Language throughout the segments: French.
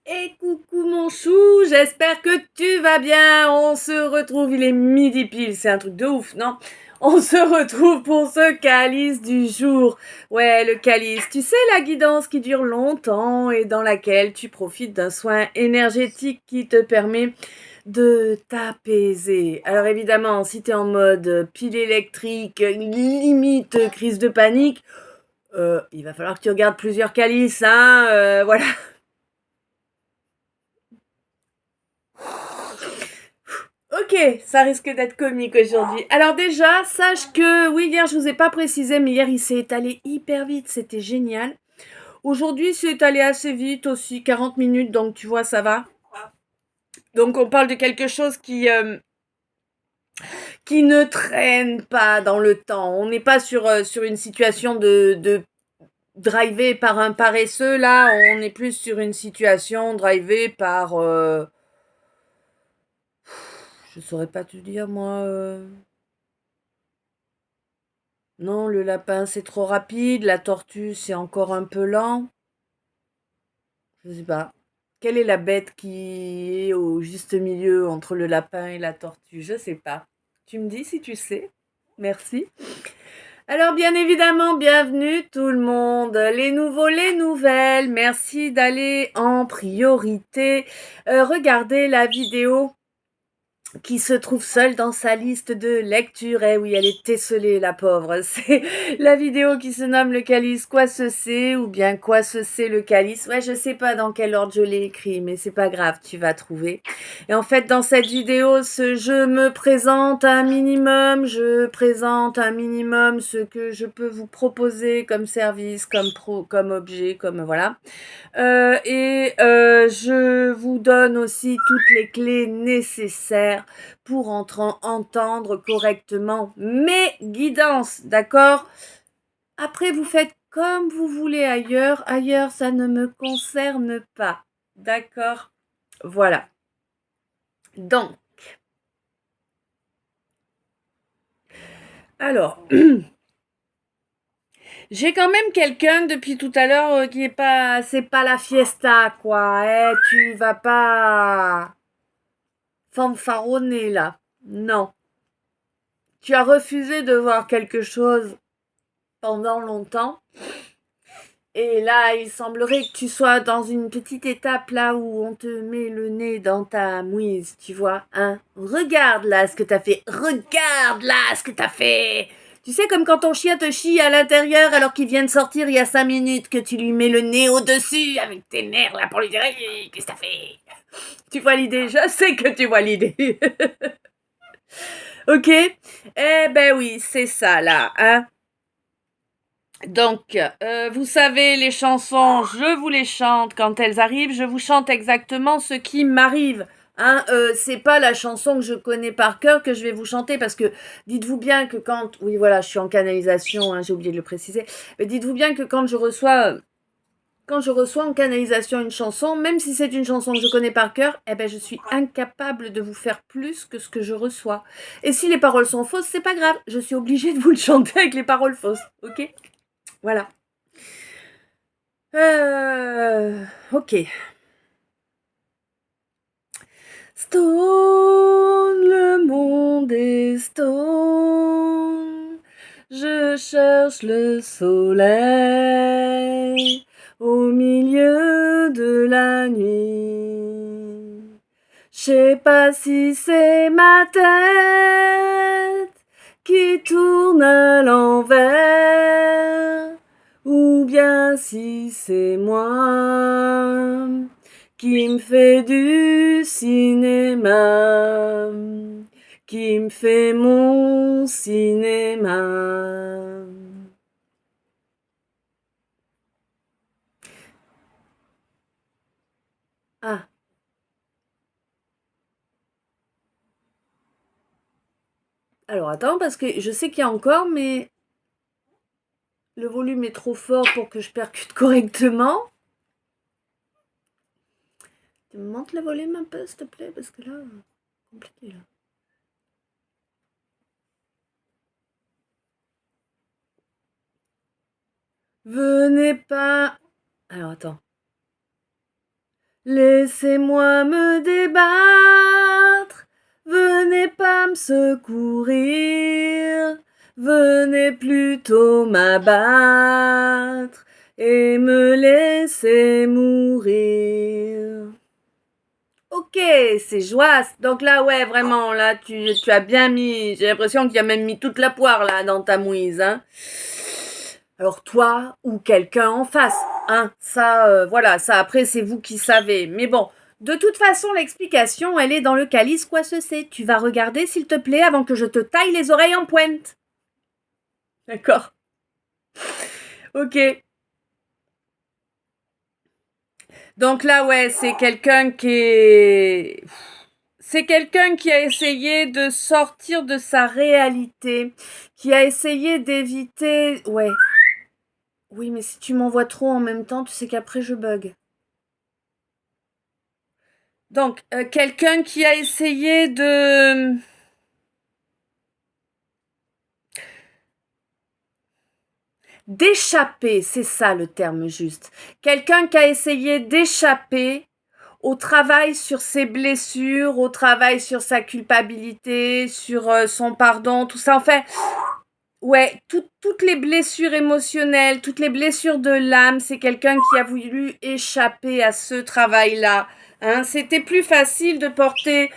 Et coucou mon chou, j'espère que tu vas bien. On se retrouve, il est midi pile, c'est un truc de ouf, non? On se retrouve pour ce calice du jour. Ouais, le calice, tu sais, la guidance qui dure longtemps et dans laquelle tu profites d'un soin énergétique qui te permet de t'apaiser. Alors évidemment, si t'es en mode pile électrique, limite crise de panique, il va falloir que tu regardes plusieurs calices, hein, voilà. Ok, ça risque d'être comique aujourd'hui. Alors déjà, sache que oui, hier je vous ai pas précisé, mais hier il s'est étalé hyper vite, c'était génial. Aujourd'hui c'est étalé assez vite aussi, 40 minutes, donc tu vois ça va. Donc on parle de quelque chose qui ne traîne pas dans le temps. On n'est pas sur une situation de drivé par un paresseux, là, on est plus sur une situation drivée par... je saurais pas te dire moi... Non, le lapin c'est trop rapide, la tortue c'est encore un peu lent. Je sais pas. Quelle est la bête qui est au juste milieu entre le lapin et la tortue? Je sais pas. Tu me dis si tu sais. Merci. Alors bien évidemment, bienvenue tout le monde. Les nouveaux, les nouvelles. Merci d'aller en priorité. Regardez la vidéo qui se trouve seule dans sa liste de lecture. Eh oui, elle est esselée, la pauvre. C'est la vidéo qui se nomme Le Calice, quoi ce c'est, ou bien quoi ce c'est le calice. Ouais, je sais pas dans quel ordre je l'ai écrit, mais c'est pas grave, tu vas trouver. Et en fait, dans cette vidéo, je me présente un minimum, je présente un minimum ce que je peux vous proposer comme service, comme objet, comme voilà. Je vous donne aussi toutes les clés nécessaires pour entendre correctement mes guidances, d'accord? Après, vous faites comme vous voulez ailleurs. Ailleurs, ça ne me concerne pas. D'accord? Voilà. Donc, alors, j'ai quand même quelqu'un depuis tout à l'heure qui est pas, c'est pas la fiesta, quoi. Tu vas pas fanfaronner là. Non. Tu as refusé de voir quelque chose pendant longtemps. Et là, il semblerait que tu sois dans une petite étape là où on te met le nez dans ta mouise, tu vois, hein. Regarde là ce que t'as fait. Regarde là ce que t'as fait. Tu sais, comme quand ton chien te chie à l'intérieur alors qu'il vient de sortir il y a 5 minutes, que tu lui mets le nez au-dessus avec tes nerfs là pour lui dire hey, qu'est-ce que t'as fait? Tu vois l'idée? Je sais que tu vois l'idée. Ok? Eh ben oui, c'est ça là, hein. Donc, vous savez, les chansons, je vous les chante quand elles arrivent. Je vous chante exactement ce qui m'arrive. Hein, c'est pas la chanson que je connais par cœur que je vais vous chanter parce que dites-vous bien que quand, oui voilà, je suis en canalisation, hein, j'ai oublié de le préciser, mais dites-vous bien que quand je reçois en canalisation une chanson, même si c'est une chanson que je connais par cœur, eh ben je suis incapable de vous faire plus que ce que je reçois. Et si les paroles sont fausses, c'est pas grave, je suis obligée de vous le chanter avec les paroles fausses, ok? Voilà. Ok. Stone, le monde est stone. Je cherche le soleil au milieu de la nuit. Je sais pas si c'est ma tête qui tourne à l'envers ou bien si c'est moi qui me fait du cinéma, qui me fait mon cinéma. Ah, alors attends, parce que je sais qu'il y a encore, mais le volume est trop fort pour que je percute correctement. Tu me montes le volume un peu, s'il te plaît, parce que là, compliqué là. Venez pas. Alors attends. Laissez-moi me débattre, venez pas me secourir, venez plutôt m'abattre et me laisser mourir. Ok, c'est joie. Donc là, ouais, vraiment, là, tu as bien mis. J'ai l'impression qu'il a même mis toute la poire là dans ta mouise, hein. Alors toi ou quelqu'un en face, hein. Ça, voilà, ça après c'est vous qui savez. Mais bon, de toute façon, l'explication, elle est dans le calice quoi ce c'est. Tu vas regarder s'il te plaît avant que je te taille les oreilles en pointe. D'accord. Ok. Donc là, ouais, c'est quelqu'un qui est... C'est quelqu'un qui a essayé de sortir de sa réalité, qui a essayé d'éviter... Ouais. Oui, mais si tu m'envoies trop en même temps, tu sais qu'après je bug. Donc, quelqu'un qui a essayé de... d'échapper, c'est ça le terme juste. Quelqu'un qui a essayé d'échapper au travail sur ses blessures, au travail sur sa culpabilité, sur son pardon, tout ça. Enfin, ouais, toutes les blessures émotionnelles, toutes les blessures de l'âme, c'est quelqu'un qui a voulu échapper à ce travail-là. Hein, c'était plus facile de porter...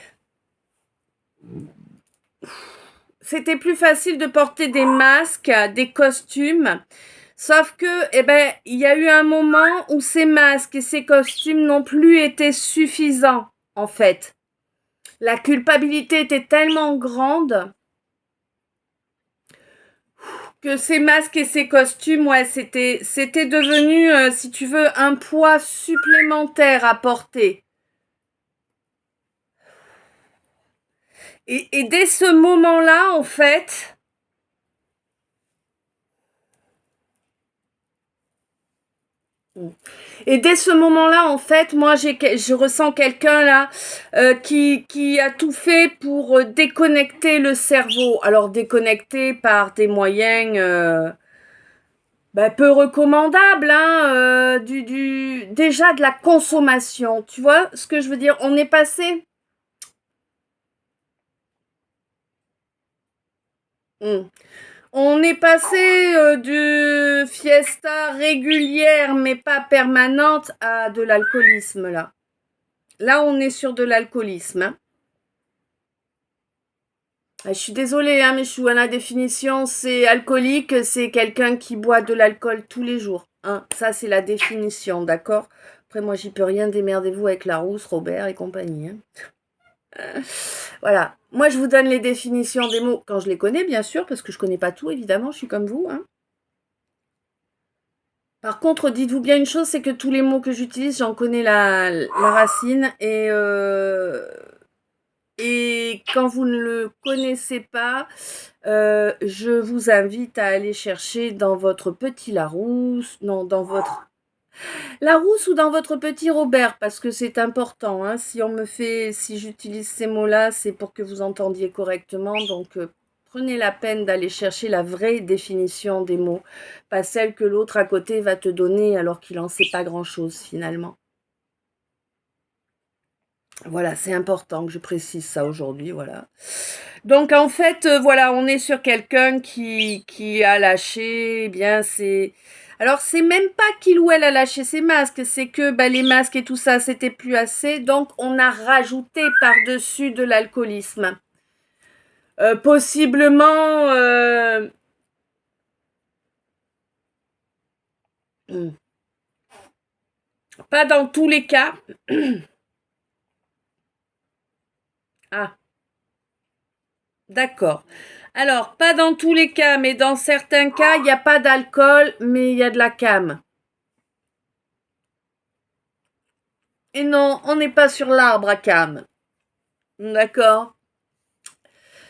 C'était plus facile de porter des masques, des costumes. Sauf que, eh ben, il y a eu un moment où ces masques et ces costumes n'ont plus été suffisants, en fait. La culpabilité était tellement grande que ces masques et ces costumes, ouais, c'était devenu, si tu veux, un poids supplémentaire à porter. Et dès ce moment-là, en fait, et dès ce moment-là, en fait, moi, je ressens quelqu'un là qui a tout fait pour déconnecter le cerveau. Alors, déconnecter par des moyens peu recommandables, hein, déjà de la consommation. Tu vois ce que je veux dire? On est passé... Hmm. On est passé de fiesta régulière mais pas permanente à de l'alcoolisme là. Là, on est sur de l'alcoolisme. Hein. Je suis désolée, hein, mais je suis à la définition, c'est alcoolique, c'est quelqu'un qui boit de l'alcool tous les jours. Hein. Ça, c'est la définition, d'accord? Après, moi, j'y peux rien, démerdez-vous avec Larousse, Robert et compagnie. Hein. Voilà. Moi, je vous donne les définitions des mots quand je les connais, bien sûr, parce que je connais pas tout, évidemment, je suis comme vous. Hein. Par contre, dites-vous bien une chose, c'est que tous les mots que j'utilise, j'en connais la racine et quand vous ne le connaissez pas, je vous invite à aller chercher dans votre petit Larousse, non, dans votre Larousse ou dans votre petit Robert, parce que c'est important. Hein, si j'utilise ces mots-là, c'est pour que vous entendiez correctement. Donc, prenez la peine d'aller chercher la vraie définition des mots, pas celle que l'autre à côté va te donner alors qu'il n'en sait pas grand-chose finalement. Voilà, c'est important que je précise ça aujourd'hui, voilà. Donc en fait, voilà, on est sur quelqu'un qui a lâché, eh bien c'est... Alors c'est même pas qu'il ou elle a lâché ses masques, c'est que les masques et tout ça, c'était plus assez, donc on a rajouté par-dessus de l'alcoolisme. Possiblement... pas dans tous les cas. Ah, d'accord. Alors, pas dans tous les cas, mais dans certains cas, il n'y a pas d'alcool, mais il y a de la cam. Et non, on n'est pas sur l'arbre à cam. D'accord?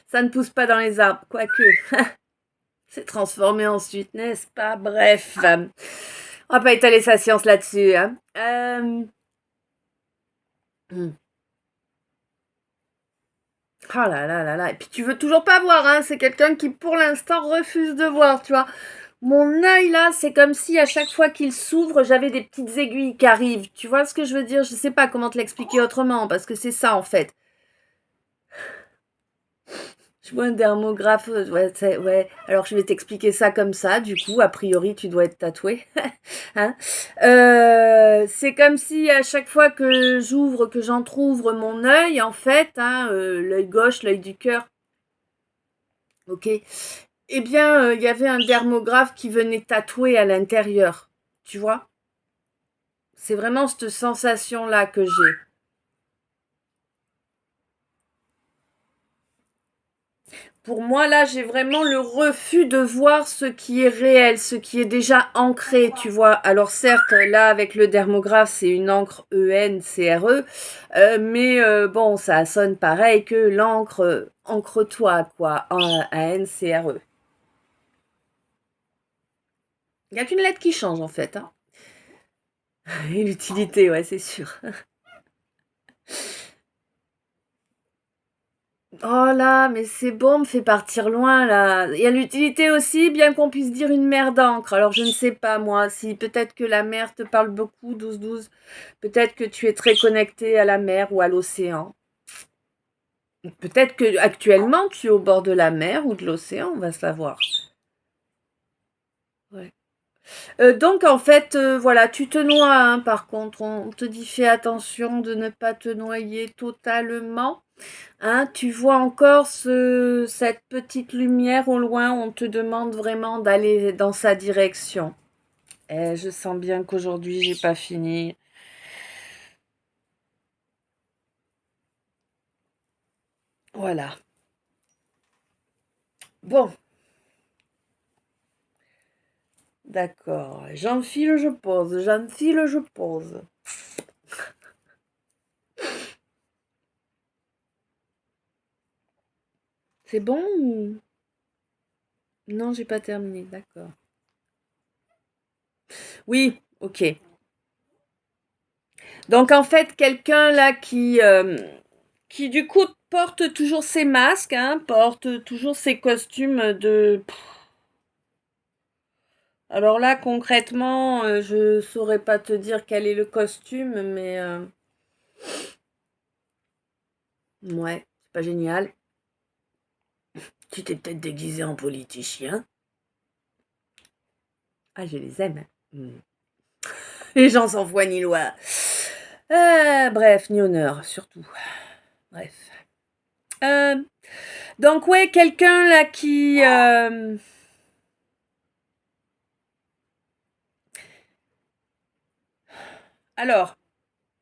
Ça ne pousse pas dans les arbres, quoique. C'est transformé ensuite, n'est-ce pas? Bref. On va pas étaler sa science là-dessus. Hein. Oh là là là là. Et puis tu veux toujours pas voir, hein. C'est quelqu'un qui pour l'instant refuse de voir, tu vois. Mon œil là, c'est comme si à chaque fois qu'il s'ouvre, j'avais des petites aiguilles qui arrivent. Tu vois ce que je veux dire? Je sais pas comment te l'expliquer autrement, parce que c'est ça en fait. Je vois un dermographe, ouais, ouais. Alors je vais t'expliquer ça comme ça. Du coup, a priori, tu dois être tatoué. Hein. C'est comme si à chaque fois que j'ouvre, que j'entrouvre mon œil, en fait, hein, l'œil gauche, l'œil du cœur, ok. Eh bien, il y avait un dermographe qui venait tatouer à l'intérieur. Tu vois? C'est vraiment cette sensation-là que j'ai. Pour moi, là, j'ai vraiment le refus de voir ce qui est réel, ce qui est déjà ancré, tu vois. Alors certes, là, avec le dermographe, c'est une encre ENCRE, mais bon, ça sonne pareil que l'encre encre-toi, quoi, ANCRE. Il n'y a qu'une lettre qui change, en fait. Hein. Et l'utilité, ouais, c'est sûr. Oh là, mais c'est bon, me fait partir loin là. Il y a l'utilité aussi, bien qu'on puisse dire une mer d'encre. Alors je ne sais pas moi, si peut-être que la mer te parle beaucoup, 12-12. Peut-être que tu es très connecté à la mer ou à l'océan. Peut-être que actuellement tu es au bord de la mer ou de l'océan, on va savoir. Ouais. Donc en fait, voilà, tu te noies, hein, par contre, on te dit fais attention de ne pas te noyer totalement. Hein, tu vois encore cette petite lumière au loin, on te demande vraiment d'aller dans sa direction. Et je sens bien qu'aujourd'hui, j'ai pas fini. Voilà. Bon, d'accord. J'enfile, je pose. J'enfile, je pose. C'est bon ou... Non, j'ai pas terminé. D'accord. Oui, ok. Donc en fait, quelqu'un là qui du coup porte toujours ses masques, hein, porte toujours ses costumes de... Alors là, concrètement, je saurais pas te dire quel est le costume, mais ouais, c'est pas génial. Tu t'es peut-être déguisé en politicien. Ah, je les aime. Hmm. Les gens sans foi ni loi. Bref, ni honneur, surtout. Bref. Euh, donc ouais, quelqu'un là qui... Alors,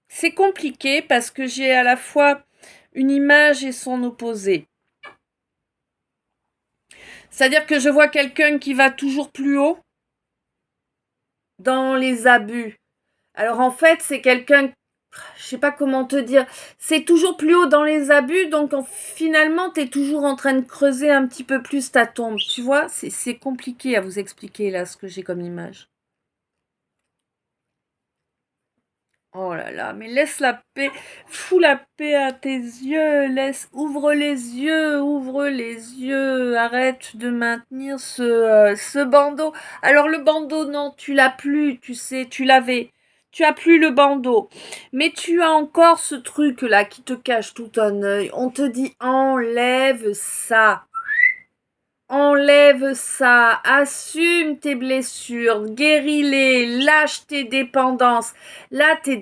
c'est compliqué parce que j'ai à la fois une image et son opposé. C'est-à-dire que je vois quelqu'un qui va toujours plus haut dans les abus. Alors en fait, c'est quelqu'un, je sais pas comment te dire, c'est toujours plus haut dans les abus, donc finalement, tu es toujours en train de creuser un petit peu plus ta tombe. Tu vois, c'est compliqué à vous expliquer là ce que j'ai comme image. Oh là là, mais laisse la paix, fous la paix à tes yeux, ouvre les yeux, arrête de maintenir ce bandeau. Alors le bandeau, non, tu l'as plus, tu sais, tu l'avais. Tu as plus le bandeau. Mais tu as encore ce truc-là qui te cache tout un œil. On te dit enlève ça. Enlève ça, assume tes blessures, guéris-les, lâche tes dépendances. Là, t'es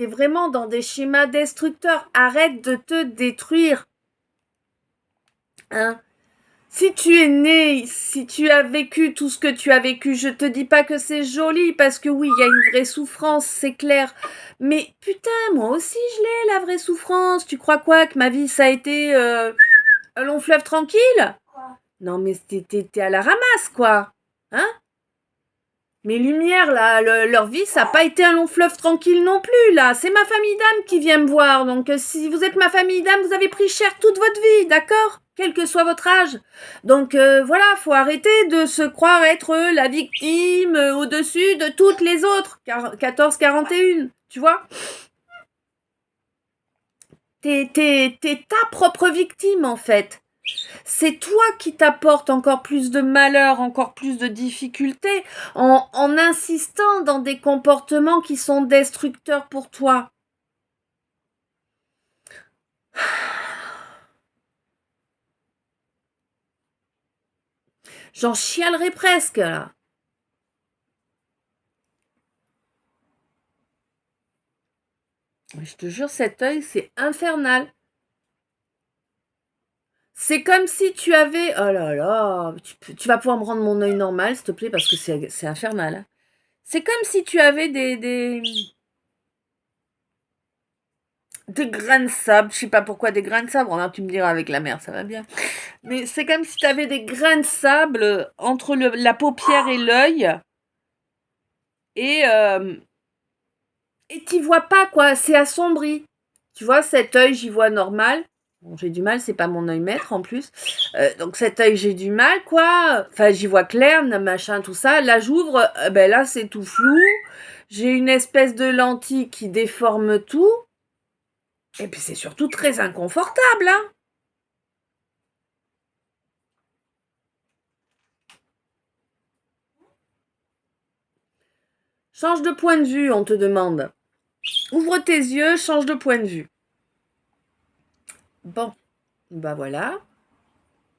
vraiment dans des schémas destructeurs. Arrête de te détruire. Hein? Si tu es né, si tu as vécu tout ce que tu as vécu, je te dis pas que c'est joli, parce que oui, il y a une vraie souffrance, c'est clair. Mais putain, moi aussi je l'ai, la vraie souffrance. Tu crois quoi, que ma vie, ça a été un long fleuve tranquille? Non, mais t'es à la ramasse, quoi. Hein? Mes lumières, là, leur vie, ça n'a pas été un long fleuve tranquille non plus, là. C'est ma famille d'âme qui vient me voir. Donc, si vous êtes ma famille d'âme, vous avez pris cher toute votre vie, d'accord? Quel que soit votre âge. Donc, voilà, faut arrêter de se croire être la victime au-dessus de toutes les autres. 14-41, tu vois? T'es ta propre victime, en fait. C'est toi qui t'apportes encore plus de malheur, encore plus de difficultés en insistant dans des comportements qui sont destructeurs pour toi. J'en chialerais presque là. Je te jure, cet œil, c'est infernal. C'est comme si tu avais... Oh là là, tu vas pouvoir me rendre mon œil normal, s'il te plaît, parce que c'est infernal. C'est comme si tu avais des grains de sable. Je sais pas pourquoi des grains de sable. Là, tu me diras, avec la mer, ça va bien. Mais c'est comme si tu avais des grains de sable entre la paupière et l'œil. Et t'y vois pas, quoi. C'est assombri. Tu vois, cet œil, j'y vois normal. Bon, j'ai du mal, c'est pas mon œil maître en plus. Donc cet œil, j'ai du mal, quoi. Enfin, j'y vois clair, machin, tout ça. Là, j'ouvre, ben là, c'est tout flou. J'ai une espèce de lentille qui déforme tout. Et puis, c'est surtout très inconfortable, hein. Change de point de vue, on te demande. Ouvre tes yeux, change de point de vue. Bon, bah voilà.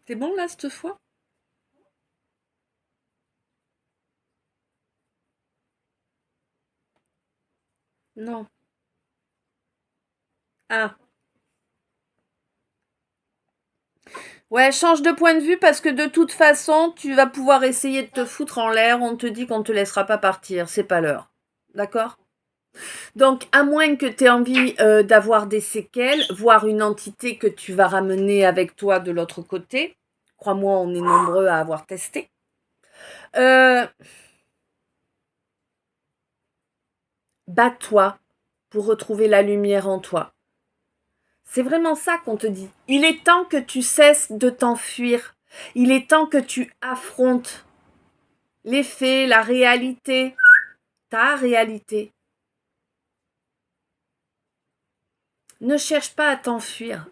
C'est bon là cette fois? Non. Ah. Ouais, change de point de vue parce que de toute façon, tu vas pouvoir essayer de te foutre en l'air. On te dit qu'on ne te laissera pas partir. C'est pas l'heure. D'accord? Donc, à moins que tu aies envie d'avoir des séquelles, voire une entité que tu vas ramener avec toi de l'autre côté. Crois-moi, on est nombreux à avoir testé. Bats-toi pour retrouver la lumière en toi. C'est vraiment ça qu'on te dit. Il est temps que tu cesses de t'enfuir. Il est temps que tu affrontes les faits, la réalité, ta réalité. Ne cherche pas à t'enfuir.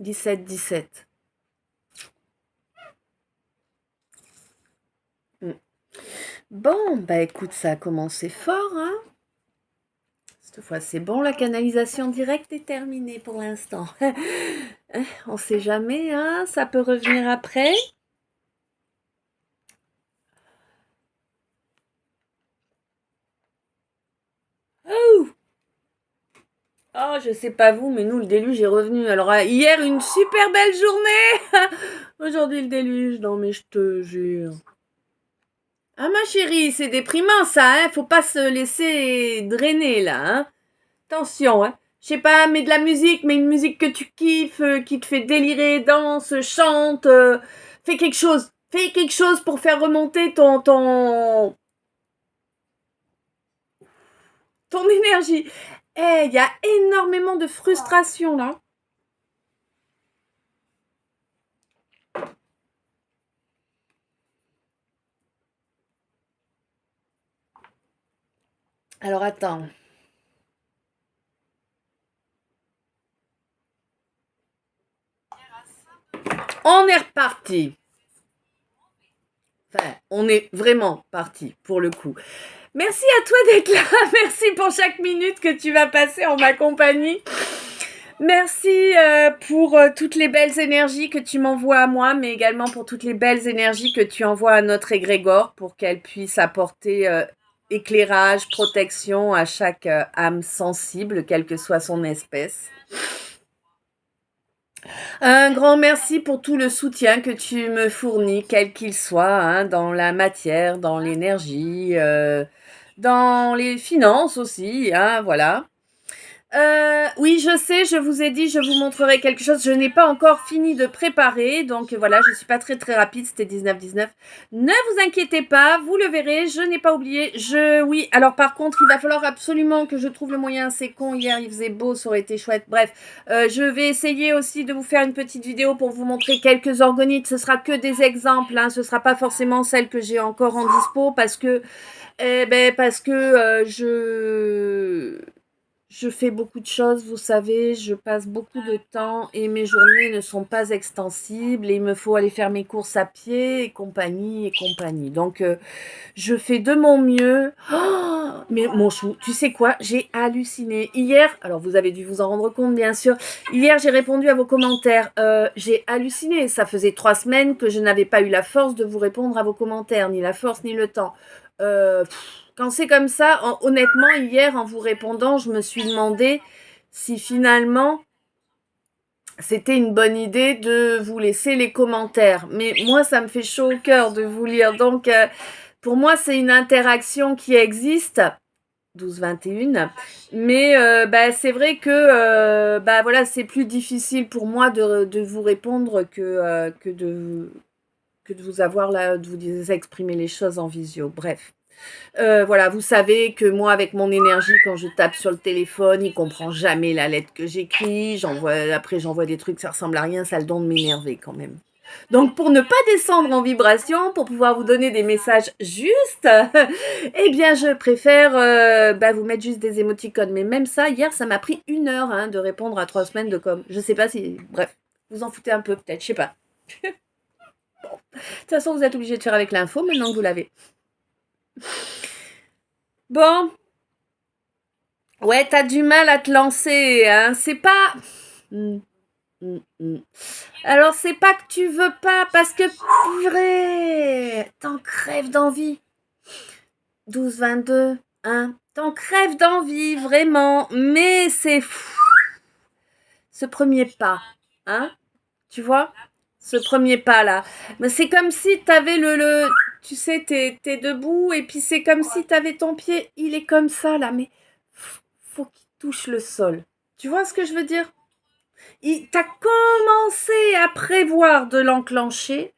17-17. Bon, bah écoute, ça a commencé fort, hein. Cette fois, c'est bon, la canalisation directe est terminée pour l'instant. On sait jamais, hein, ça peut revenir après. Oh, je sais pas vous, mais nous, le déluge est revenu. Alors, hier, une super belle journée. Aujourd'hui, le déluge. Non, mais je te jure. Ah, ma chérie, c'est déprimant, ça, hein. Faut pas se laisser drainer, là, hein. Attention, hein. Je sais pas, mets de la musique, mais une musique que tu kiffes, qui te fait délirer, danse, chante. Fais quelque chose. Fais quelque chose pour faire remonter ton énergie. Il y a énormément de frustration, là. Alors, attends. On est reparti. Enfin, on est vraiment parti pour le coup. Merci à toi d'être là. Merci pour chaque minute que tu vas passer en ma compagnie. Merci pour toutes les belles énergies que tu m'envoies à moi, mais également pour toutes les belles énergies que tu envoies à notre égrégore pour qu'elle puisse apporter éclairage, protection à chaque âme sensible, quelle que soit son espèce. Un grand merci pour tout le soutien que tu me fournis, quel qu'il soit, hein, dans la matière, dans l'énergie, dans les finances aussi, hein, voilà. Oui, je sais, je vous ai dit, je vous montrerai quelque chose. Je n'ai pas encore fini de préparer, donc voilà, je suis pas très très rapide, c'était 19-19. Ne vous inquiétez pas, vous le verrez, je n'ai pas oublié. Oui, alors par contre, il va falloir absolument que je trouve le moyen, c'est con, hier il faisait beau, ça aurait été chouette. Bref, je vais essayer aussi de vous faire une petite vidéo pour vous montrer quelques orgonites. Ce sera que des exemples, hein, ce sera pas forcément celles que j'ai encore en dispo parce que, je Je fais beaucoup de choses, vous savez, je passe beaucoup de temps et mes journées ne sont pas extensibles et il me faut aller faire mes courses à pied et compagnie et compagnie. Donc, je fais de mon mieux. Oh, mais mon chou, tu sais quoi? J'ai halluciné. Hier, alors vous avez dû vous en rendre compte, bien sûr. Hier, j'ai répondu à vos commentaires. J'ai halluciné. Ça faisait 3 semaines que je n'avais pas eu la force de vous répondre à vos commentaires, ni la force, ni le temps. Quand c'est comme ça, honnêtement, hier, en vous répondant, je me suis demandé si finalement c'était une bonne idée de vous laisser les commentaires. Mais moi, ça me fait chaud au cœur de vous lire. Donc, pour moi, c'est une interaction qui existe. 12-21. Mais c'est vrai que voilà, c'est plus difficile pour moi de vous répondre que de vous avoir là, de vous exprimer les choses en visio. Bref. Voilà, vous savez que moi, avec mon énergie, quand je tape sur le téléphone, il comprend jamais la lettre que j'écris. Après, j'envoie des trucs, ça ressemble à rien, ça a le don de m'énerver quand même. Donc, pour ne pas descendre en vibration, pour pouvoir vous donner des messages justes, eh bien, je préfère vous mettre juste des émoticônes. Mais même ça, hier, ça m'a pris 1 heure de répondre à 3 semaines de com. Je sais pas si... Bref, vous en foutez un peu peut-être, je sais pas. De toute façon, vous êtes obligé de faire avec l'info maintenant que vous l'avez. Bon, ouais, t'as du mal à te lancer, hein. C'est pas... Hmm, hmm, hmm. Alors, c'est pas que tu veux pas, parce que, purée, t'en crèves d'envie. 12-22, hein. T'en crèves d'envie, vraiment. Mais c'est fou. Ce premier pas, hein. Tu vois? Ce premier pas, là. Mais c'est comme si t'avais tu sais, t'es debout, et puis c'est comme si t'avais ton pied, il est comme ça, là, mais faut qu'il touche le sol. Tu vois ce que je veux dire? T'as commencé à prévoir de l'enclencher,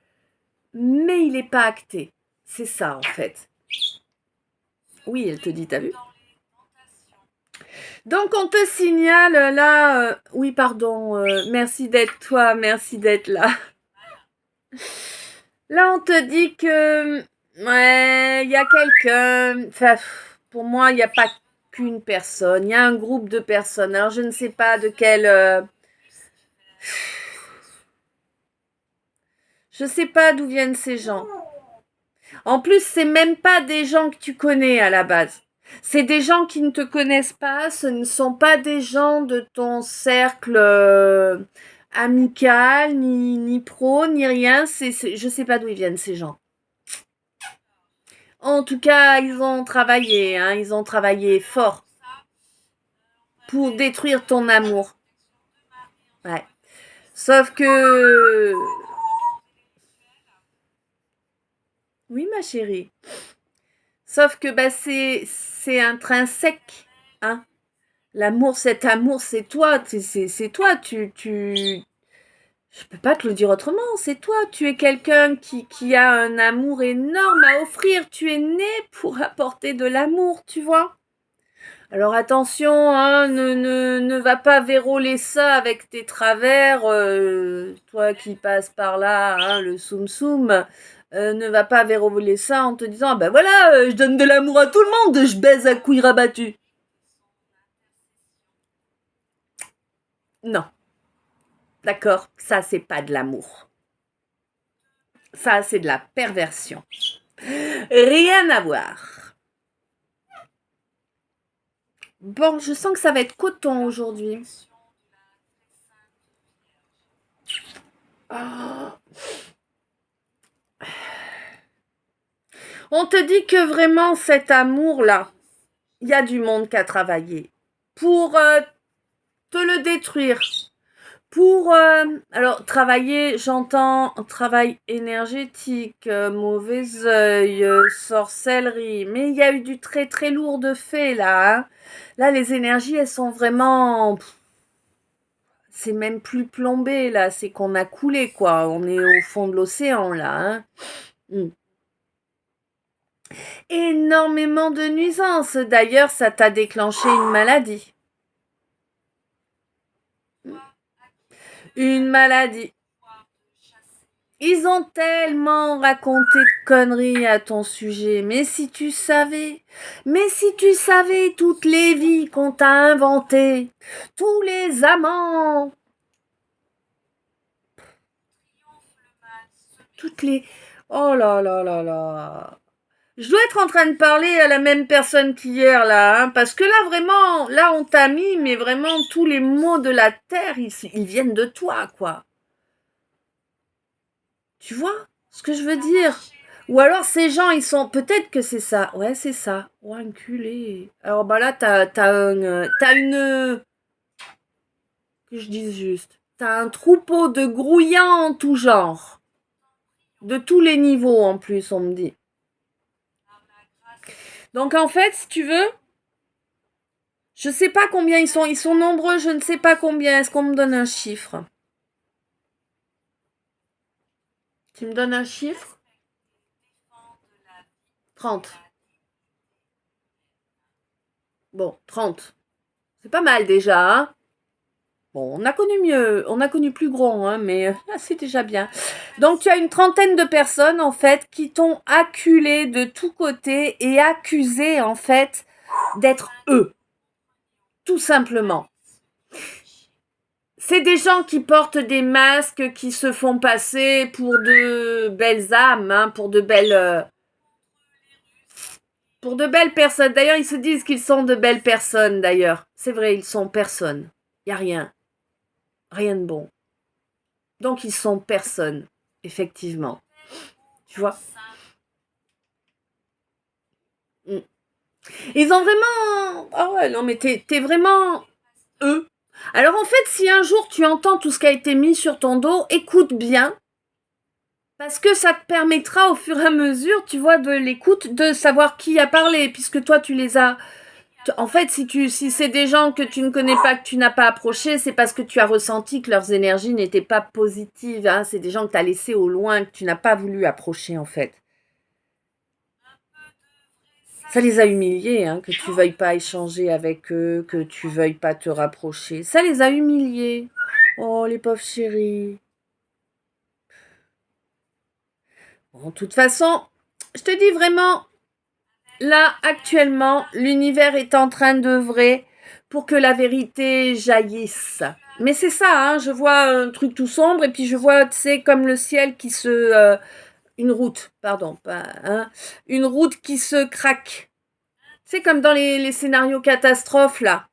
mais il n'est pas acté. C'est ça, en fait. Oui, elle te dit, t'as vu? Donc, on te signale là... oui, pardon, merci d'être toi, merci d'être là. Là, on te dit que... Ouais, il y a quelqu'un... Enfin, pour moi, il n'y a pas qu'une personne. Il y a un groupe de personnes. Alors, je ne sais pas de quel... Je ne sais pas d'où viennent ces gens. En plus, c'est même pas des gens que tu connais à la base. C'est des gens qui ne te connaissent pas, ce ne sont pas des gens de ton cercle amical, ni pro, ni rien. Je sais pas d'où ils viennent ces gens. En tout cas, ils ont travaillé, hein, ils ont travaillé fort pour détruire ton amour. Ouais. Sauf que... Oui, ma chérie. Sauf que c'est intrinsèque, hein. L'amour, cet amour, c'est toi, c'est toi, je peux pas te le dire autrement, c'est toi, tu es quelqu'un qui a un amour énorme à offrir, tu es né pour apporter de l'amour, tu vois. Alors attention, hein, ne va pas verrouiller ça avec tes travers, toi qui passes par là, hein, le soum soum, ne va pas verrouiller ça en te disant, ben voilà, je donne de l'amour à tout le monde, je baise à couilles rabattues. Non. D'accord? Ça, c'est pas de l'amour. Ça, c'est de la perversion. Rien à voir. Bon, je sens que ça va être coton aujourd'hui. Oh. On te dit que vraiment cet amour-là, il y a du monde qui a travaillé pour te le détruire. Pour, alors, travailler, j'entends travail énergétique, mauvais œil, sorcellerie, mais il y a eu du très très lourd de fait là. Hein. Là, les énergies, elles sont vraiment... C'est même plus plombé là, c'est qu'on a coulé quoi. On est au fond de l'océan là. Hein. Énormément de nuisances. D'ailleurs, ça t'a déclenché une maladie. Une maladie. Ils ont tellement raconté de conneries à ton sujet. Mais si tu savais toutes les vies qu'on t'a inventées, tous les amants, toutes les... Oh là là là là. Je dois être en train de parler à la même personne qu'hier, là, hein, parce que là, vraiment, là, on t'a mis, mais vraiment, tous les mots de la terre, ils viennent de toi, quoi. Tu vois ce que je veux dire? Ou alors ces gens, ils sont... Peut-être que c'est ça. Ouais, c'est ça. Oh, enculé. Alors, bah là, t'as une... Que je dise juste. T'as un troupeau de grouillants en tout genre. De tous les niveaux, en plus, on me dit. Donc, en fait, si tu veux... Je sais pas combien ils sont. Ils sont nombreux, je ne sais pas combien. Est-ce qu'on me donne un chiffre? Tu me donnes un chiffre? 30. Bon, 30. C'est pas mal déjà, hein? Bon, on a connu mieux, on a connu plus gros, hein, mais c'est déjà bien. Donc tu as une trentaine de personnes en fait qui t'ont acculé de tous côtés et accusé en fait d'être eux, tout simplement. C'est des gens qui portent des masques, qui se font passer pour de belles âmes, hein, pour de belles personnes. D'ailleurs, ils se disent qu'ils sont de belles personnes. D'ailleurs, c'est vrai, ils sont personnes. Il y a rien, rien de bon. Donc ils sont personnes, effectivement. Tu vois? Mm. Ils ont vraiment... Ah ouais, non, mais t'es vraiment eux. Alors en fait, si un jour tu entends tout ce qui a été mis sur ton dos, écoute bien, parce que ça te permettra au fur et à mesure, tu vois, de l'écoute, de savoir qui a parlé, puisque toi tu les as... En fait, si c'est des gens que tu ne connais pas, que tu n'as pas approchés, c'est parce que tu as ressenti que leurs énergies n'étaient pas positives. Hein. C'est des gens que tu as laissés au loin, que tu n'as pas voulu approcher en fait. Ça les a humiliés, hein, que tu veuilles pas échanger avec eux, que tu veuilles pas te rapprocher. Ça les a humiliés. Oh, les pauvres chéris. Bon, de toute façon, je te dis vraiment, là, actuellement, l'univers est en train d'œuvrer pour que la vérité jaillisse. Mais c'est ça, hein, je vois un truc tout sombre et puis je vois, tu sais, comme le ciel qui se... une route, pardon, pas, hein, une route qui se craque. C'est comme dans les scénarios catastrophes, là.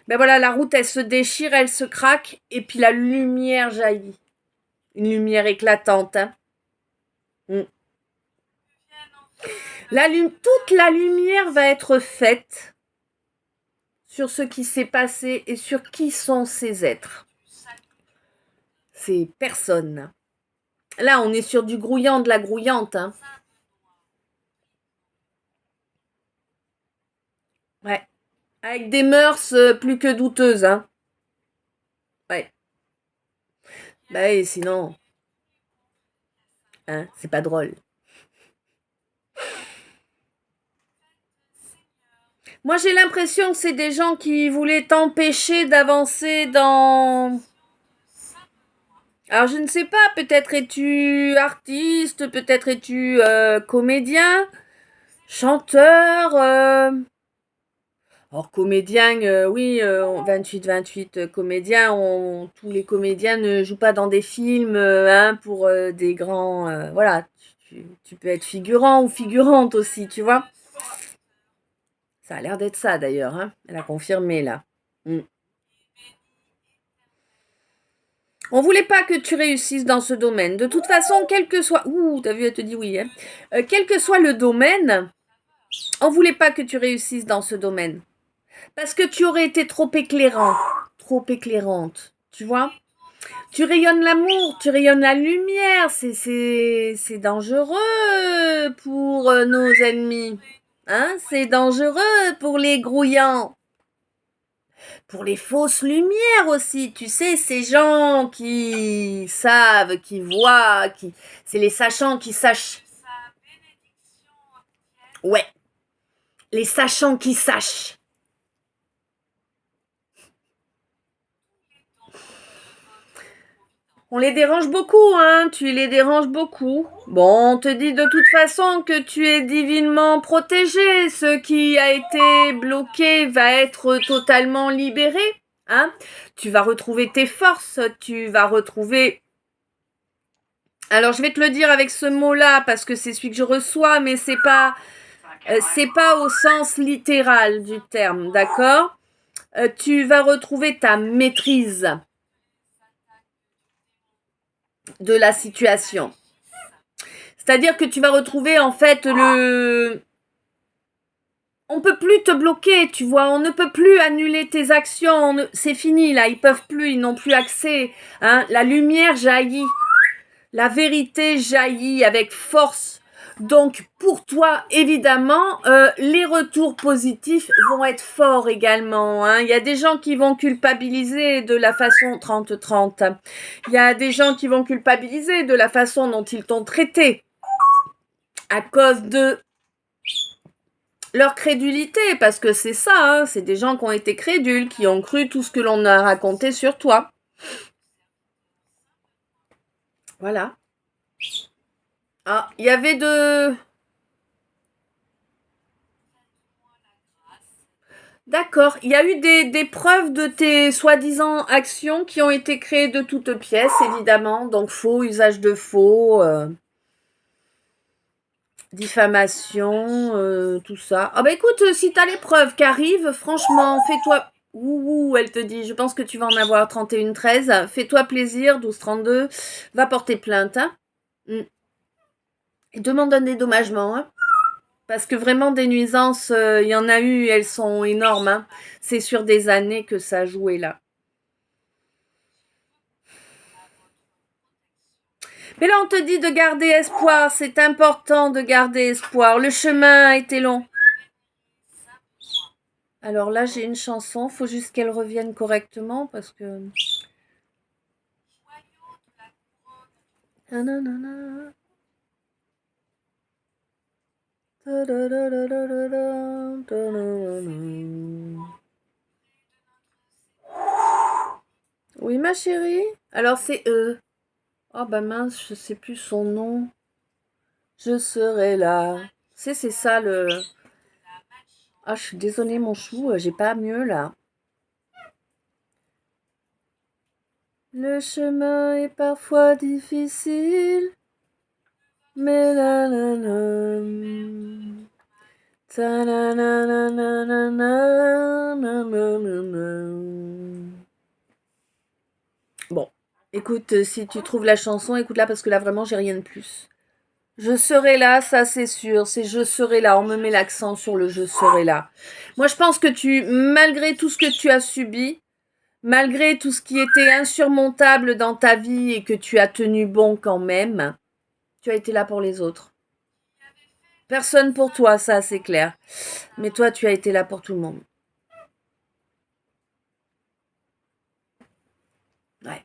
Ben voilà, la route, elle se déchire, elle se craque, et puis la lumière jaillit. Une lumière éclatante. Hein. Mm. Toute la lumière va être faite sur ce qui s'est passé et sur qui sont ces êtres. Ces personnes. Là, on est sur du grouillant, de la grouillante. Hein. Ouais. Avec des mœurs plus que douteuses. Hein. Ouais. Bah et sinon, hein, c'est pas drôle. Moi, j'ai l'impression que c'est des gens qui voulaient t'empêcher d'avancer dans... Alors, je ne sais pas, peut-être es-tu artiste, peut-être es-tu comédien, chanteur. Alors, comédien, oui, 28, comédiens, tous les comédiens ne jouent pas dans des films hein, pour des grands... voilà, tu peux être figurant ou figurante aussi, tu vois. Ça a l'air d'être ça d'ailleurs, hein. Elle a confirmé là. Mm. On voulait pas que tu réussisses dans ce domaine. De toute façon, quel que soit... Ouh, t'as vu, elle te dit oui. Hein. Quel que soit le domaine, on voulait pas que tu réussisses dans ce domaine. Parce que tu aurais été trop éclairant. Trop éclairante. Tu vois? Tu rayonnes l'amour, tu rayonnes la lumière. C'est dangereux pour nos ennemis. Hein? C'est dangereux pour les grouillants. Pour les fausses lumières aussi, tu sais, ces gens qui savent, qui voient, c'est les sachants qui sachent. Ouais, les sachants qui sachent. On les dérange beaucoup, hein, tu les déranges beaucoup. Bon, on te dit de toute façon que tu es divinement protégé. Ce qui a été bloqué va être totalement libéré, hein. Tu vas retrouver tes forces, tu vas retrouver... Alors, je vais te le dire avec ce mot-là parce que c'est celui que je reçois, mais c'est pas au sens littéral du terme, d'accord? Tu vas retrouver ta maîtrise de la situation. C'est-à-dire que tu vas retrouver en fait on peut plus te bloquer, tu vois, on ne peut plus annuler tes actions, c'est fini là, ils peuvent plus, ils n'ont plus accès, hein. La lumière jaillit, la vérité jaillit avec force. Donc pour toi, évidemment, les retours positifs vont être forts également, hein. Il y a des gens qui vont culpabiliser de la façon 30-30. Il y a des gens qui vont culpabiliser de la façon dont ils t'ont traité à cause de leur crédulité, parce que c'est ça, hein, c'est des gens qui ont été crédules, qui ont cru tout ce que l'on a raconté sur toi. Voilà. Ah, il y avait de... D'accord, il y a eu des preuves de tes soi-disant actions qui ont été créées de toutes pièces, évidemment. Donc faux, usage de faux, diffamation, tout ça. Ah bah écoute, si t'as les preuves qui arrivent, franchement, fais-toi... Ouh, elle te dit, je pense que tu vas en avoir 31-13. Fais-toi plaisir, 12-32. Va porter plainte, hein. Et demande un dédommagement, hein. Parce que vraiment, des nuisances, il y en a eu, elles sont énormes, hein. C'est sur des années que ça a joué là. Mais là, on te dit de garder espoir. C'est important de garder espoir. Le chemin a été long. Alors là, j'ai une chanson. Faut juste qu'elle revienne correctement parce que... Nanana. Oui, ma chérie. Alors c'est eux. Oh bah mince, je sais plus son nom. Je serai là. C'est ça le... Ah, je suis désolée mon chou, j'ai pas mieux là. Le chemin est parfois difficile, mais la la la. Ta na na na na na na na na na na. Bon, écoute, si tu trouves la chanson, écoute-la parce que là vraiment j'ai rien de plus. Je serai là, ça c'est sûr, c'est je serai là, on me met l'accent sur le je serai là. Moi je pense que malgré tout ce que tu as subi, malgré tout ce qui était insurmontable dans ta vie et que tu as tenu bon quand même, tu as été là pour les autres. Personne pour toi, ça c'est clair. Mais toi tu as été là pour tout le monde. Ouais.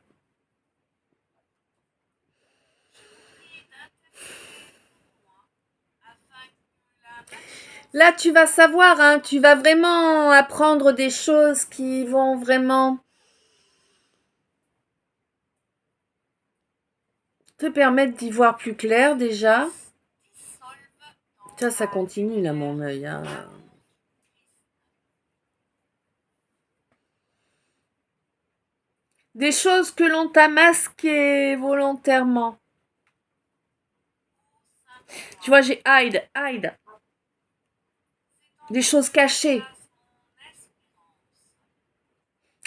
Là, tu vas savoir, hein, tu vas vraiment apprendre des choses qui vont vraiment te permettre d'y voir plus clair déjà. Ça continue là, mon œil, hein. Des choses que l'on t'a masquées volontairement. Tu vois, j'ai hide. Des choses cachées.